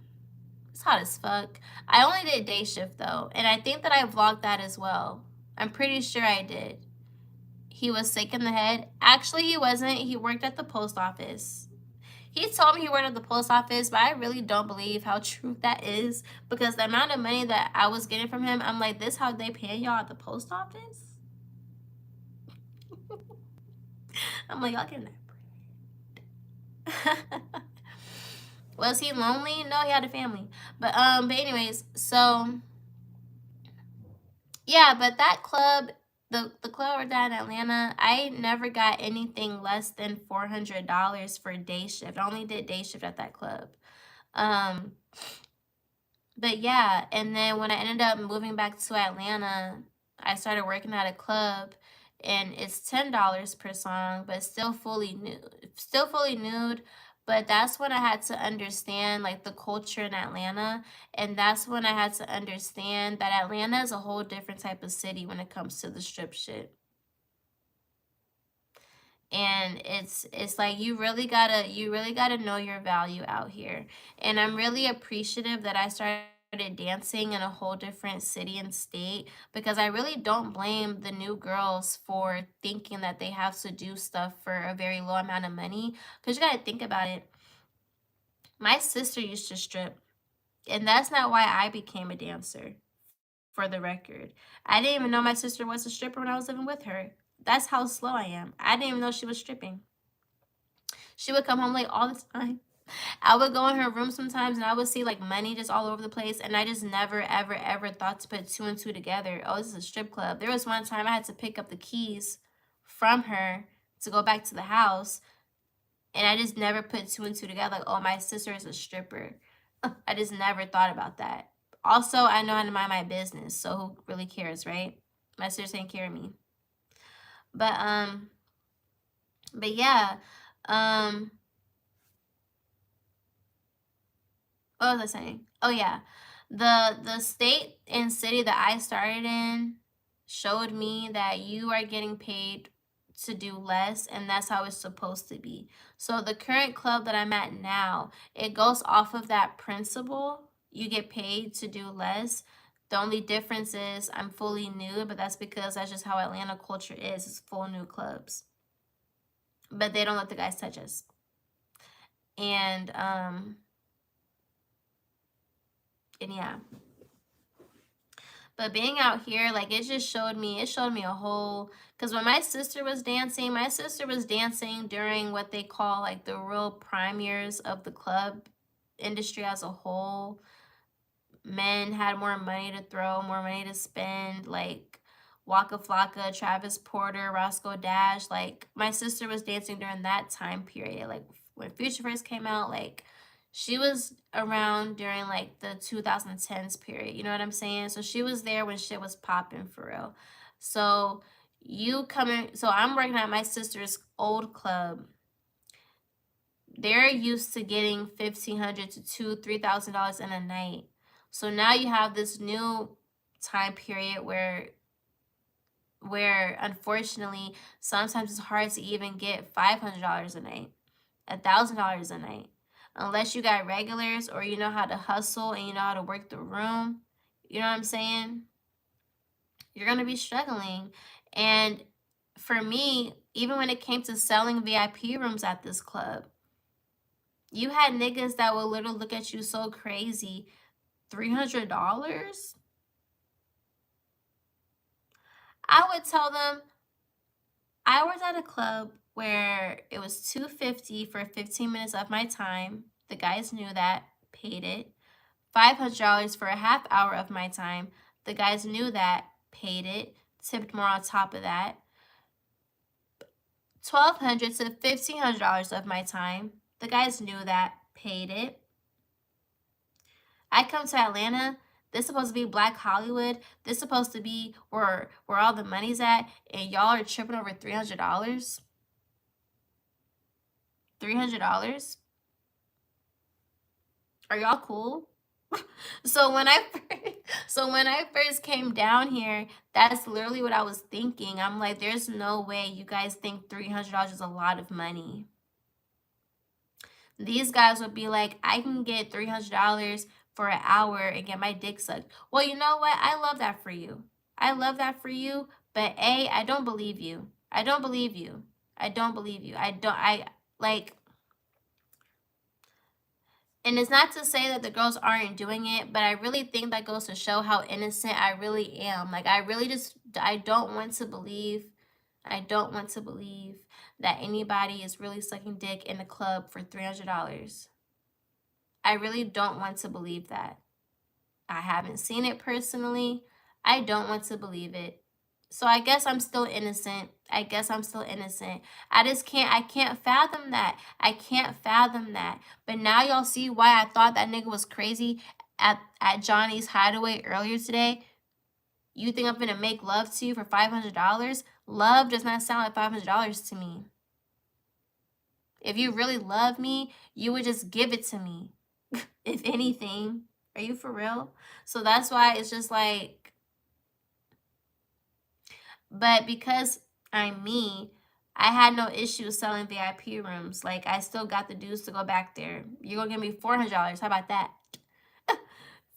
It's hot as fuck. I only did day shift though, and I think that I vlogged that as well. I'm pretty sure I did. He was sick in the head. Actually, he wasn't. He worked at the post office. He told me he worked at the post office, but I really don't believe how true that is, because the amount of money that I was getting from him, I'm like, this how they pay y'all at the post office? I'm like, y'all getting that bread. Was he lonely? No, he had a family. But anyways, so yeah, but that club, the club I worked at in Atlanta, I never got anything less than $400 for day shift. I only did day shift at that club. Um, but yeah, and then when I ended up moving back to Atlanta, I started working at a club, and it's $10 per song, but still fully nude. But that's when I had to understand like the culture in Atlanta, and that's when I had to understand that Atlanta is a whole different type of city when it comes to the strip shit. And it's like you really gotta know your value out here. And I'm really appreciative that I started dancing in a whole different city and state, because I really don't blame the new girls for thinking that they have to do stuff for a very low amount of money, because you gotta think about it. My sister used to strip, and that's not why I became a dancer, for the record. I didn't even know my sister was a stripper when I was living with her. That's how slow I am. I didn't even know she was stripping. She would come home late all the time. I would go in her room sometimes, and I would see like money just all over the place, and I just never ever ever thought to put two and two together. Oh, this is a strip club. There was one time I had to pick up the keys from her to go back to the house, and I just never put two and two together. Like, oh, my sister is a stripper. I just never thought about that. Also, I know how to mind my business, so who really cares, right? My sister taking care of me. But yeah, um, what was I saying? Oh yeah. The state and city that I started in showed me that you are getting paid to do less, and that's how it's supposed to be. So the current club that I'm at now, it goes off of that principle. You get paid to do less. The only difference is I'm fully nude, but that's because that's just how Atlanta culture is. It's full nude clubs. But they don't let the guys touch us. And yeah. But being out here, like, it showed me a whole, because when my sister was dancing during what they call like the real prime years of the club industry as a whole. Men had more money to throw, more money to spend, like Waka Flocka, Travis Porter, Roscoe Dash. Like, my sister was dancing during that time period. Like, when Future first came out, like, she was around during like the 2010s period. You know what I'm saying? So she was there when shit was popping for real. So I'm working at my sister's old club. They're used to getting $1,500 to $3,000 in a night. So now you have this new time period where unfortunately sometimes it's hard to even get $500 a night, $1,000 a night, unless you got regulars or you know how to hustle and you know how to work the room. You know what I'm saying? You're gonna be struggling. And for me, even when it came to selling VIP rooms at this club, you had niggas that would literally look at you so crazy. $300? I would tell them I was at a club where it was $250 for 15 minutes of my time. The guys knew that, paid it. $500 for a half hour of my time. The guys knew that, paid it, tipped more on top of that. $1,200 to $1,500 of my time. The guys knew that, paid it. I come to Atlanta. This supposed to be Black Hollywood. This supposed to be where all the money's at, and y'all are tripping over $300. $300? Are y'all cool? So when I first came down here, that's literally what I was thinking. I'm like, there's no way you guys think $300 is a lot of money. These guys would be like, I can get $300 for an hour and get my dick sucked. Well, you know what? I love that for you. I love that for you. But A, I don't believe you. I don't believe you. I don't believe you. And it's not to say that the girls aren't doing it, but I really think that goes to show how innocent I really am. Like, I don't want to believe that anybody is really sucking dick in a club for $300. I really don't want to believe that. I haven't seen it personally. I don't want to believe it. So I guess I'm still innocent. I can't fathom that. I can't fathom that. But now y'all see why I thought that nigga was crazy at Johnny's Hideaway earlier today. You think I'm gonna make love to you for $500? Love does not sound like $500 to me. If you really love me, you would just give it to me. If anything. Are you for real? So that's why it's just like, but because I'm me, I had no issue selling VIP rooms. Like, I still got the dues to go back there. You're gonna give me $400. How about that?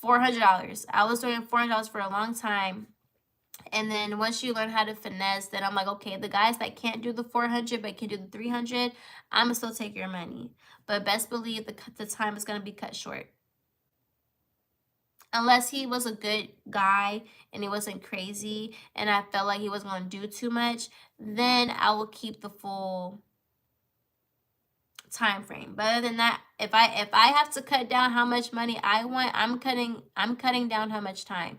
$400. I was doing $400 for a long time. And then once you learn how to finesse, then I'm like, okay, the guys that can't do the 400 but can do the 300, I'm gonna still take your money. But best believe the time is gonna be cut short. Unless he was a good guy and he wasn't crazy and I felt like he wasn't going to do too much, then I will keep the full time frame. But other than that, if I have to cut down how much money I want, I'm cutting down how much time.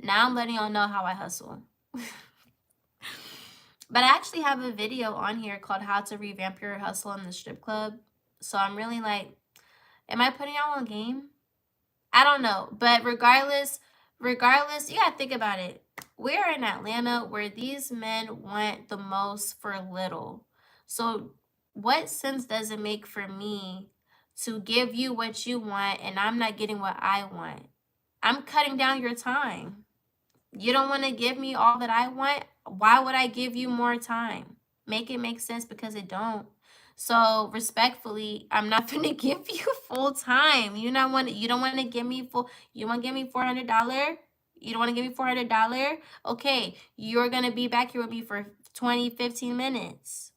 Now I'm letting y'all know how I hustle. But I actually have a video on here called How to Revamp Your Hustle in the Strip Club. So I'm really like, am I putting y'all on game? I don't know, but regardless, you gotta think about it. We're in Atlanta where these men want the most for little. So what sense does it make for me to give you what you want and I'm not getting what I want? I'm cutting down your time. You don't want to give me all that I want? Why would I give you more time? Make it make sense, because it don't. So respectfully, I'm not gonna give you full time. You don't want to give me full. You want to give me $400? You don't want to give me $400? Okay, you're gonna be back here with me for 20, 15 minutes.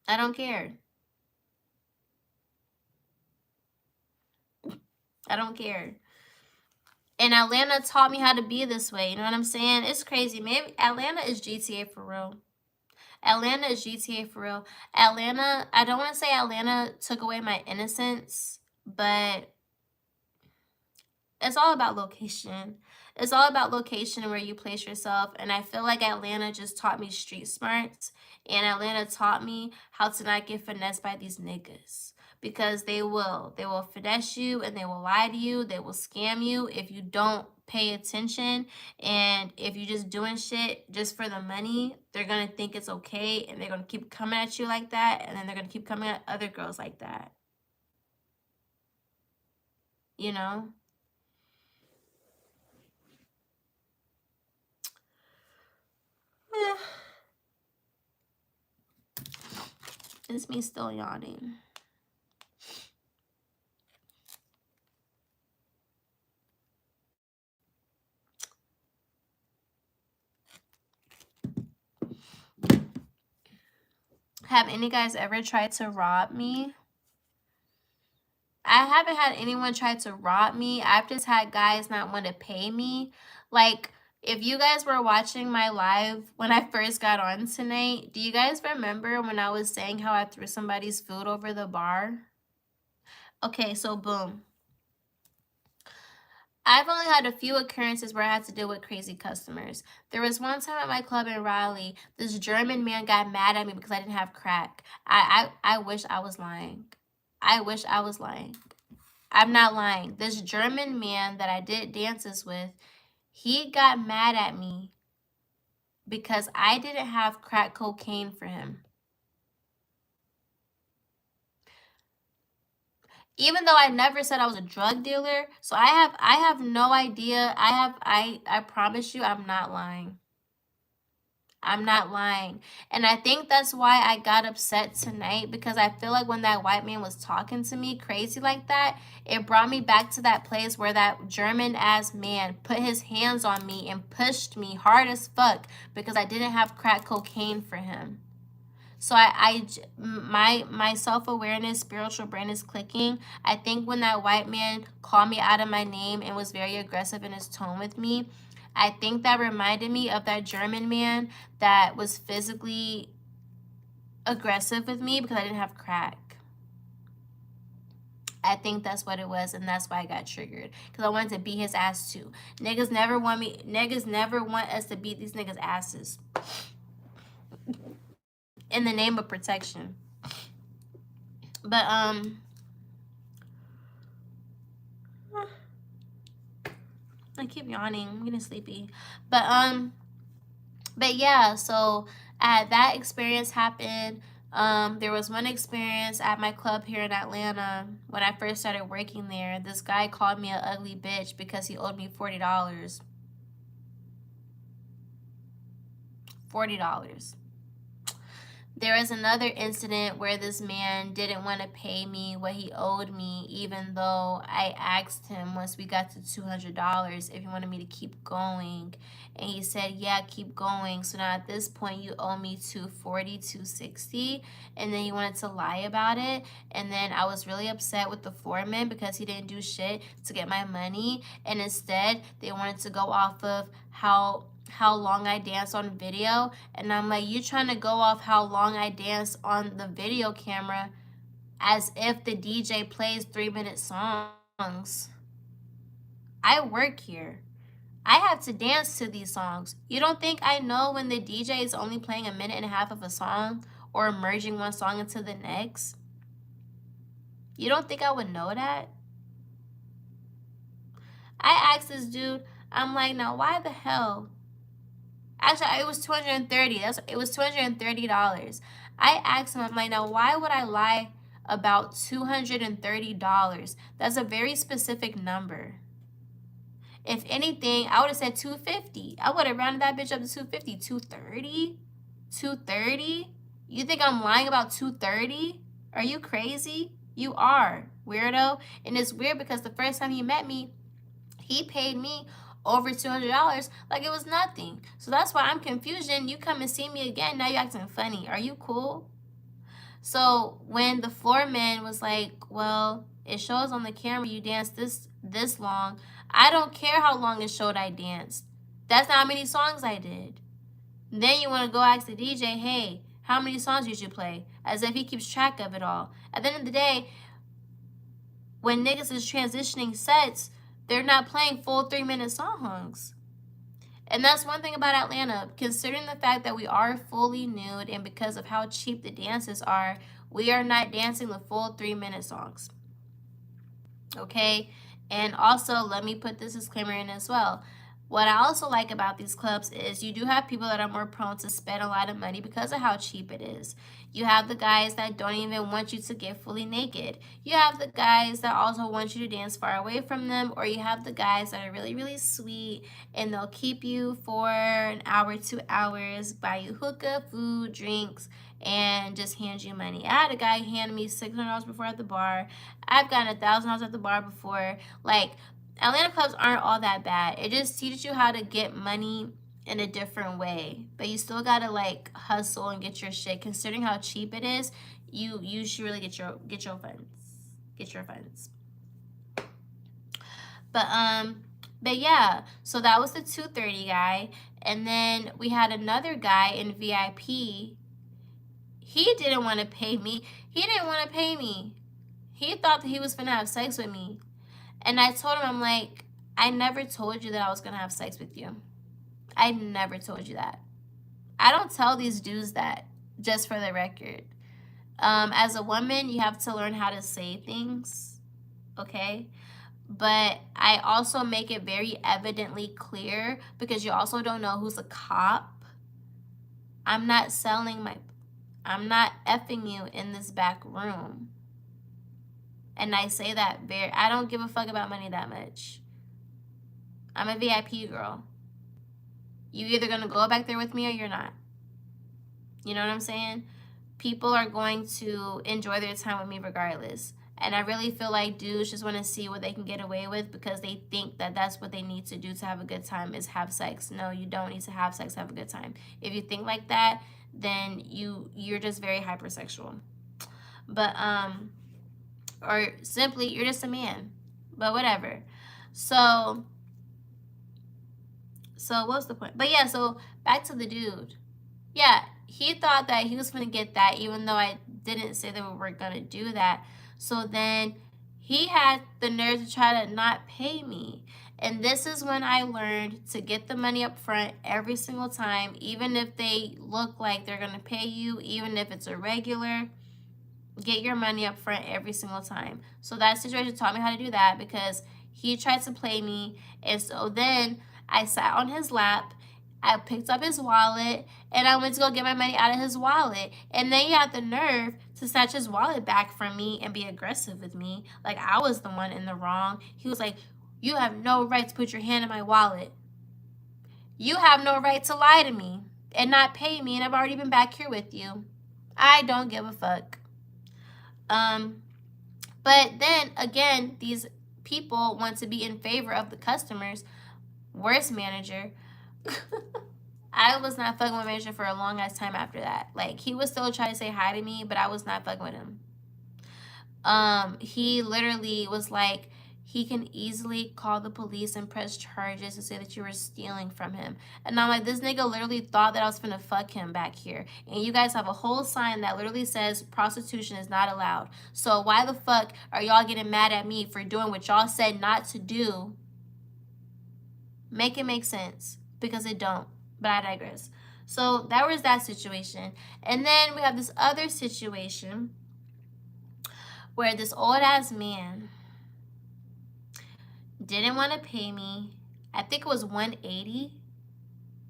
I don't care. I don't care. And Atlanta taught me how to be this way. You know what I'm saying? It's crazy. Maybe Atlanta is GTA for real. Atlanta is GTA for real. Atlanta, I don't want to say Atlanta took away my innocence, but it's all about location. It's all about location and where you place yourself. And I feel like Atlanta just taught me street smarts. And Atlanta taught me how to not get finessed by these niggas. Because they will. They will finesse you and they will lie to you. They will scam you if you don't pay attention. And if you're just doing shit just for the money, they're going to think it's okay. And they're going to keep coming at you like that. And then they're going to keep coming at other girls like that. You know? It's me still yawning. Have any guys ever tried to rob me? I haven't had anyone try to rob me. I've just had guys not want to pay me. Like, if you guys were watching my live when I first got on tonight, do you guys remember when I was saying how I threw somebody's food over the bar? Okay, so boom. I've only had a few occurrences where I had to deal with crazy customers. There was one time at my club in Raleigh, this German man got mad at me because I didn't have crack. I wish I was lying. I wish I was lying. I'm not lying. This German man that I did dances with, he got mad at me because I didn't have crack cocaine for him. Even though I never said I was a drug dealer, so I have no idea. I promise you I'm not lying. I'm not lying. And I think that's why I got upset tonight, because I feel like when that white man was talking to me crazy like that, it brought me back to that place where that German ass man put his hands on me and pushed me hard as fuck because I didn't have crack cocaine for him. So my self-awareness, spiritual brain is clicking. I think when that white man called me out of my name and was very aggressive in his tone with me, I think that reminded me of that German man that was physically aggressive with me because I didn't have crack. I think that's what it was, and that's why I got triggered. Because I wanted to beat his ass too. Niggas never want us to beat these niggas' asses. In the name of protection. But, I keep yawning. I'm getting sleepy. But yeah, so that experience happened. There was one experience at my club here in Atlanta when I first started working there. This guy called me an ugly bitch because he owed me $40. $40. There was another incident where this man didn't want to pay me what he owed me, even though I asked him once we got to $200 if he wanted me to keep going. And he said, yeah, keep going. So now at this point, you owe me $240, $260. And then he wanted to lie about it. And then I was really upset with the foreman because he didn't do shit to get my money. And instead, they wanted to go off of how long I dance on video. And I'm like, you trying to go off how long I dance on the video camera as if the DJ plays 3-minute songs. I work here. I have to dance to these songs. You don't think I know when the DJ is only playing a minute and a half of a song or merging one song into the next? You don't think I would know that? I asked this dude, I'm like, now why the hell? Actually, it was $230. It was $230. I asked him, I'm like, now why would I lie about $230? That's a very specific number. If anything, I would have said $250. I would have rounded that bitch up to $250. $230? $230? You think I'm lying about $230? Are you crazy? You are, weirdo. And it's weird because the first time he met me, he paid me over $200 like it was nothing. So that's why I'm confused. You come and see me again, now you acting funny. Are you cool? So when the floor man was like, well, it shows on the camera you danced this long. I don't care how long it showed I danced. That's not how many songs I did. Then you want to go ask the DJ, hey, how many songs did you play? As if he keeps track of it all. At the end of the day, when niggas is transitioning sets, they're not playing full 3-minute songs. And that's one thing about Atlanta. Considering the fact that we are fully nude and because of how cheap the dances are, we are not dancing the full 3-minute songs. Okay? And also, let me put this disclaimer in as well. What I also like about these clubs is you do have people that are more prone to spend a lot of money because of how cheap it is. You have the guys that don't even want you to get fully naked. You have the guys that also want you to dance far away from them, or you have the guys that are really, really sweet and they'll keep you for an hour, 2 hours, buy you hookah, food, drinks, and just hand you money. I had a guy hand me $600 before at the bar. I've gotten $1,000 at the bar before. Like, Atlanta clubs aren't all that bad. It just teaches you how to get money in a different way. But you still gotta like hustle and get your shit. Considering how cheap it is, you should really get your funds. Get your funds. But yeah, so that was the 230 guy. And then we had another guy in VIP. He didn't want to pay me. He didn't want to pay me. He thought that he was gonna have sex with me. And I told him, I'm like, I never told you that I was going to have sex with you. I never told you that. I don't tell these dudes that, just for the record. As a woman, you have to learn how to say things, okay? But I also make it very evidently clear because you also don't know who's a cop. I'm not effing you in this back room. And I say that I don't give a fuck about money that much. I'm a VIP girl. You either gonna go back there with me or you're not. You know what I'm saying? People are going to enjoy their time with me regardless. And I really feel like dudes just want to see what they can get away with because they think that that's what they need to do to have a good time is have sex. No, you don't need to have sex to have a good time. If you think like that, then you're just very hypersexual. But or simply you're just a man. But whatever. So what's the point? But yeah, so back to the dude. Yeah, he thought that he was gonna get that even though I didn't say that we were gonna do that. So then He had the nerve to try to not pay me. And this is when I learned to get the money up front every single time, even if they look like they're going to pay you, even if it's a regular, get your money up front every single time. So that situation taught me how to do that, because he tried to play me. And so then I sat on his lap, I picked up his wallet, and I went to go get my money out of his wallet. And then he had the nerve to snatch his wallet back from me and be aggressive with me, like I was the one in the wrong. He was like, "You have no right to put your hand in my wallet. You have no right to lie to me and not pay me, and I've already been back here with you. I don't give a fuck." But then again, these people want to be in favor of the customers. Worst manager. I was not fucking with manager for a long ass time after that. Like, he was still trying to say hi to me, but I was not fucking with him. He literally was like, he can easily call the police and press charges to say that you were stealing from him. And I'm like, this nigga literally thought that I was finna fuck him back here. And you guys have a whole sign that literally says prostitution is not allowed. So why the fuck are y'all getting mad at me for doing what y'all said not to do? Make it make sense, because it don't. But I digress. So that was that situation. And then we have this other situation where this old ass man didn't want to pay me. I think it was $180.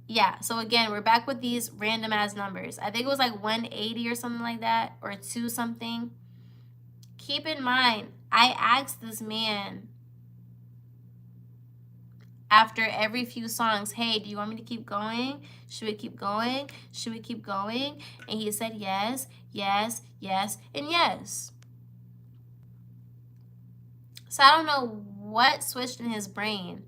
Yeah, so again, we're back with these random ass numbers. I think it was like $180 or something like that, or 2 something. Keep in mind, I asked this man after every few songs, "Hey, do you want me to keep going? Should we keep going? Should we keep going?" And he said yes, yes, yes, and yes. So I don't know what switched in his brain,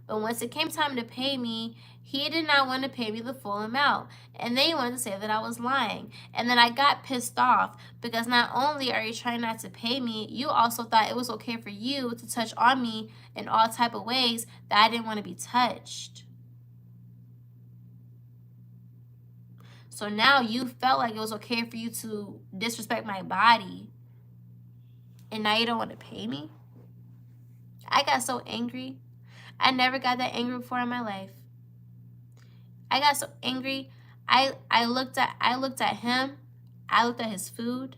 but once it came time to pay me, he did not want to pay me the full amount. And then he wanted to say that I was lying. And then I got pissed off, because not only are you trying not to pay me, you also thought it was okay for you to touch on me in all type of ways that I didn't want to be touched. So now you felt like it was okay for you to disrespect my body, and now you don't want to pay me? I got so angry. I never got that angry before in my life. I got so angry. I looked at him. I looked at his food.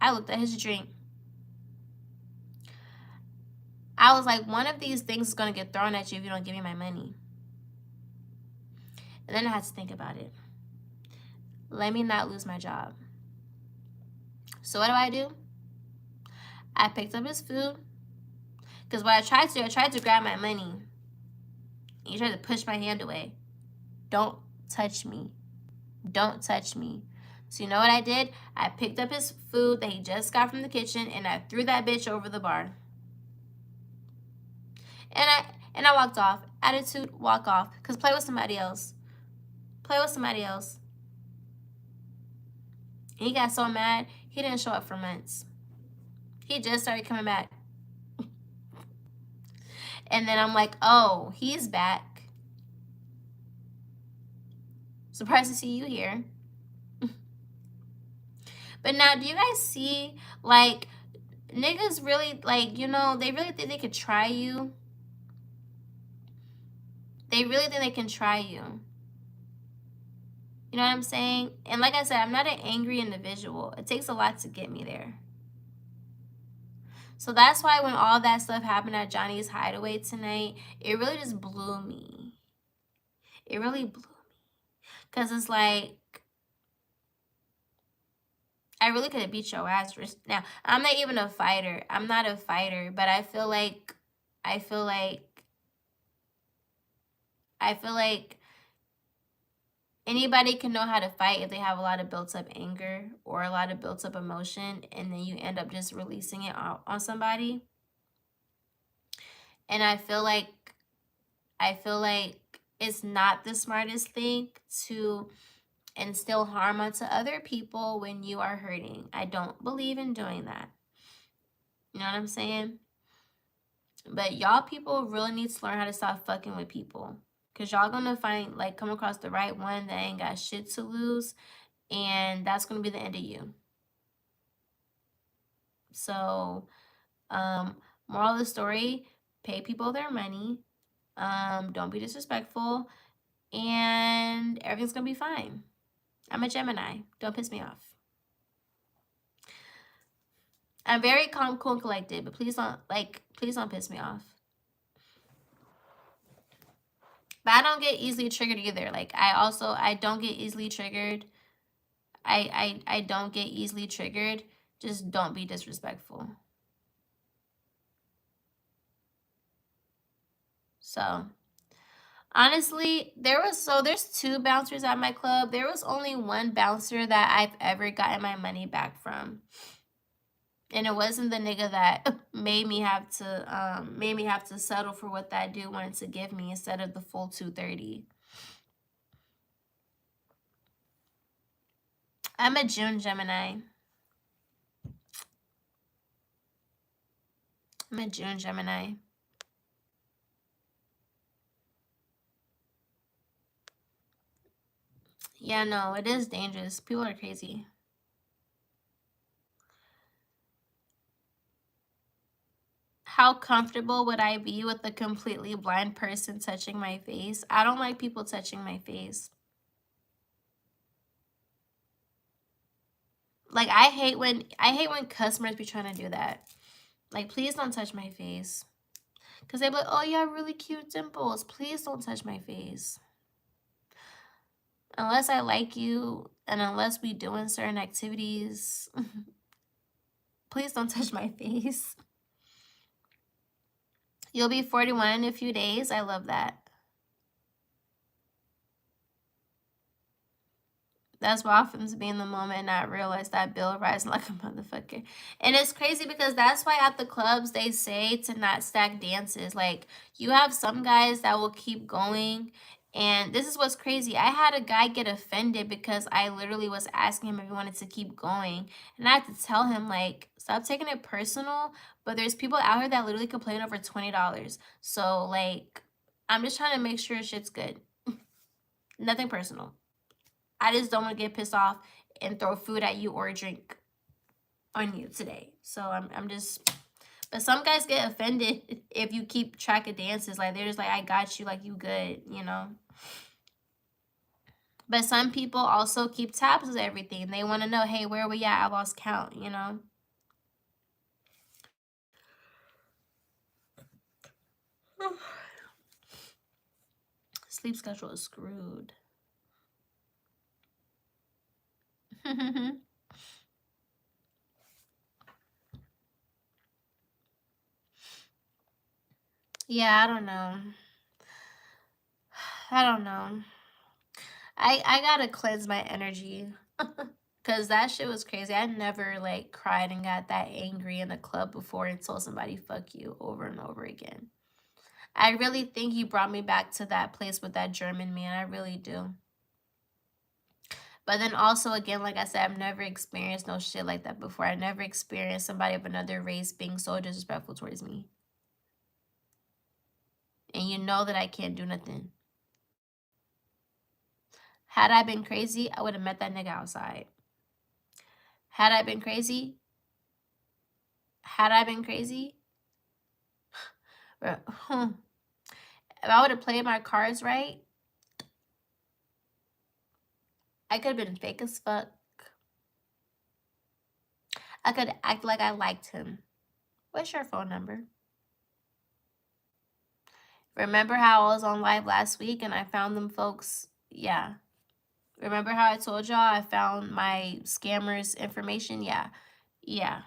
I looked at his drink. I was like, one of these things is going to get thrown at you if you don't give me my money. And then I had to think about it. Let me not lose my job. So what do? I picked up his food. Because what I tried to grab my money. He tried to push my hand away. Don't touch me. Don't touch me. So you know what I did? I picked up his food that he just got from the kitchen, and I threw that bitch over the bar. And I walked off. Attitude, walk off. Because play with somebody else. Play with somebody else. And he got so mad, he didn't show up for months. He just started coming back. And then I'm like, oh, he's back. Surprised to see you here. But now, do you guys see, like, niggas really, like, you know, they really think they could try you. They really think they can try you. You know what I'm saying? And like I said, I'm not an angry individual. It takes a lot to get me there. So that's why when all that stuff happened at Johnny's Hideaway tonight, it really just blew me. It really blew me. Because it's like, I really could have beat your ass. Now, I'm not even a fighter. I'm not a fighter. But I feel like anybody can know how to fight if they have a lot of built up anger or a lot of built up emotion, and then you end up just releasing it on somebody. And I feel like it's not the smartest thing to instill harm onto other people when you are hurting. I don't believe in doing that. You know what I'm saying? But y'all people really need to learn how to stop fucking with people. Because y'all gonna come across the right one that ain't got shit to lose. And that's gonna be the end of you. So, Moral of the story, pay people their money. Don't be disrespectful, and everything's gonna be fine. I'm a Gemini. Don't piss me off. I'm very calm, cool, and collected, but please don't piss me off. But I don't get easily triggered either. Like I don't get easily triggered. I don't get easily triggered. Just don't be disrespectful. So honestly, there's 2 bouncers at my club. There was only 1 bouncer that I've ever gotten my money back from. And it wasn't the nigga that made me have to settle for what that dude wanted to give me instead of the full 230. I'm a June Gemini. I'm a June Gemini. Yeah, no, it is dangerous. People are crazy. How comfortable would I be with a completely blind person touching my face? I don't like people touching my face. Like I hate when customers be trying to do that. Like, please don't touch my face. Cause they be like, oh, you have really cute dimples. Please don't touch my face. Unless I like you and unless we doing certain activities, please don't touch my face. You'll be 41 in a few days. I love that. That's why often to be in the moment and not realize that bill rising like a motherfucker. And it's crazy because that's why at the clubs they say to not stack dances. Like, you have some guys that will keep going. And this is what's crazy. I had a guy get offended because I literally was asking him if he wanted to keep going. And I had to tell him, like, stop taking it personal. But there's people out here that literally complain over $20. So, like, I'm just trying to make sure shit's good. Nothing personal. I just don't want to get pissed off and throw food at you or a drink on you today. So I'm just, but some guys get offended if you keep track of dances. Like, they're just like, I got you, like, you good, you know. But some people also keep tabs of everything. They want to know, hey, where are we at? I lost count, you know. Sleep schedule is screwed. Yeah, I don't know. I don't know. I gotta cleanse my energy. Cause that shit was crazy. I never like cried and got that angry in a club before and told somebody fuck you over and over again. I really think he brought me back to that place with that German man. I really do. But then also again, like I said, I've never experienced no shit like that before. I never experienced somebody of another race being so disrespectful towards me. And you know that I can't do nothing. Had I been crazy, I would have met that nigga outside. Had I been crazy, if I would have played my cards right, I could have been fake as fuck. I could act like I liked him. What's your phone number? Remember how I was on live last week and I found them folks? Yeah. Remember how I told y'all I found my scammers' information? Yeah. Yeah.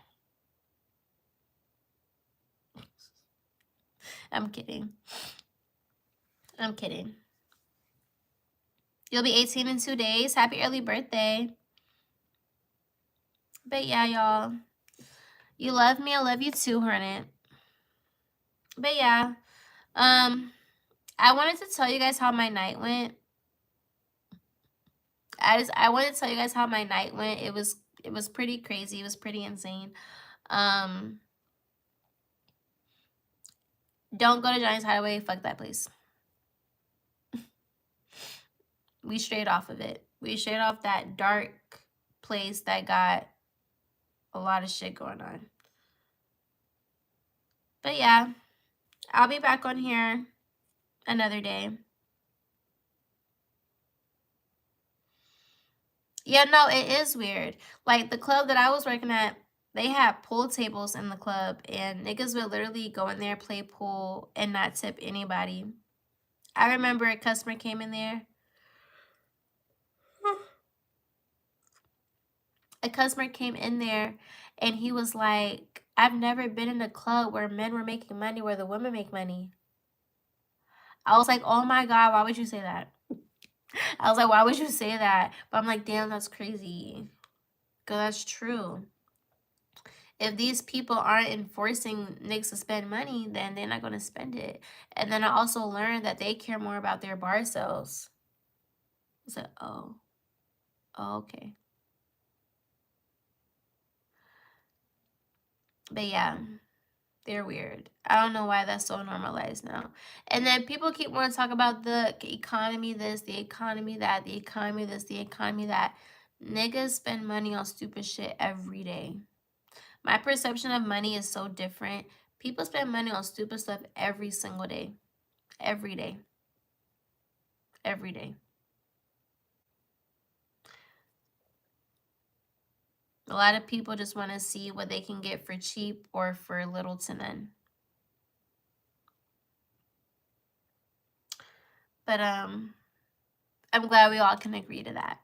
I'm kidding. I'm kidding. You'll be 18 in 2 days. Happy early birthday. But yeah, y'all. You love me. I love you too, Hornet. But yeah. I wanted to tell you guys how my night went. I wanted to tell you guys how my night went. It was pretty crazy. It was pretty insane. Don't go to Johnny's Hideaway. Fuck that place. We strayed off of it. We strayed off that dark place that got a lot of shit going on. But yeah, I'll be back on here another day. Yeah, no, it is weird. Like, the club that I was working at, they had pool tables in the club, and niggas would literally go in there, play pool, and not tip anybody. I remember a customer came in there. A customer came in there, and he was like, I've never been in a club where men were making money, where the women make money. I was like, oh my God, why would you say that? I was like, why would you say that? But I'm like, damn, that's crazy. Because that's true. If these people aren't enforcing niggas to spend money, then they're not going to spend it. And then I also learned that they care more about their bar sales. I said, oh, okay. But yeah, they're weird. I don't know why that's so normalized now. And then people keep wanting to talk about the economy this, the economy that, the economy this, the economy that. Niggas spend money on stupid shit every day. My perception of money is so different. People spend money on stupid stuff every single day. Every day. Every day. A lot of people just want to see what they can get for cheap or for little to none. But I'm glad we all can agree to that.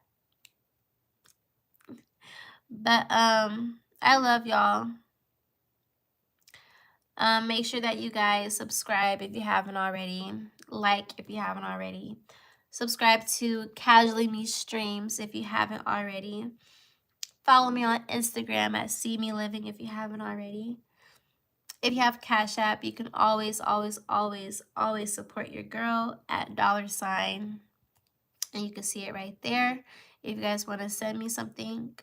But I love y'all. Make sure that you guys subscribe if you haven't already. Like if you haven't already. Subscribe to Casually Me Streams if you haven't already. Follow me on Instagram at See Me Living if you haven't already. If you have Cash App, you can always support your girl at $. And you can see it right there. If you guys want to send me something.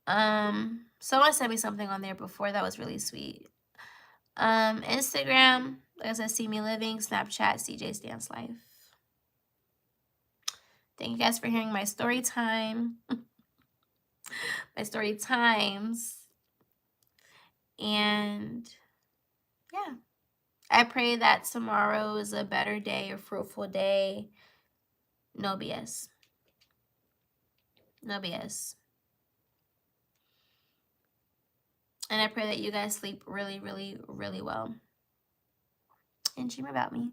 Someone sent me something on there before that was really sweet. Instagram, like I said, See Me Living. Snapchat, CJ's Dance Life. Thank you guys for hearing my story time. My story times. And yeah, I pray that tomorrow is a better day, a fruitful day. No BS. No BS. And I pray that you guys sleep really, really, really well. And dream about me.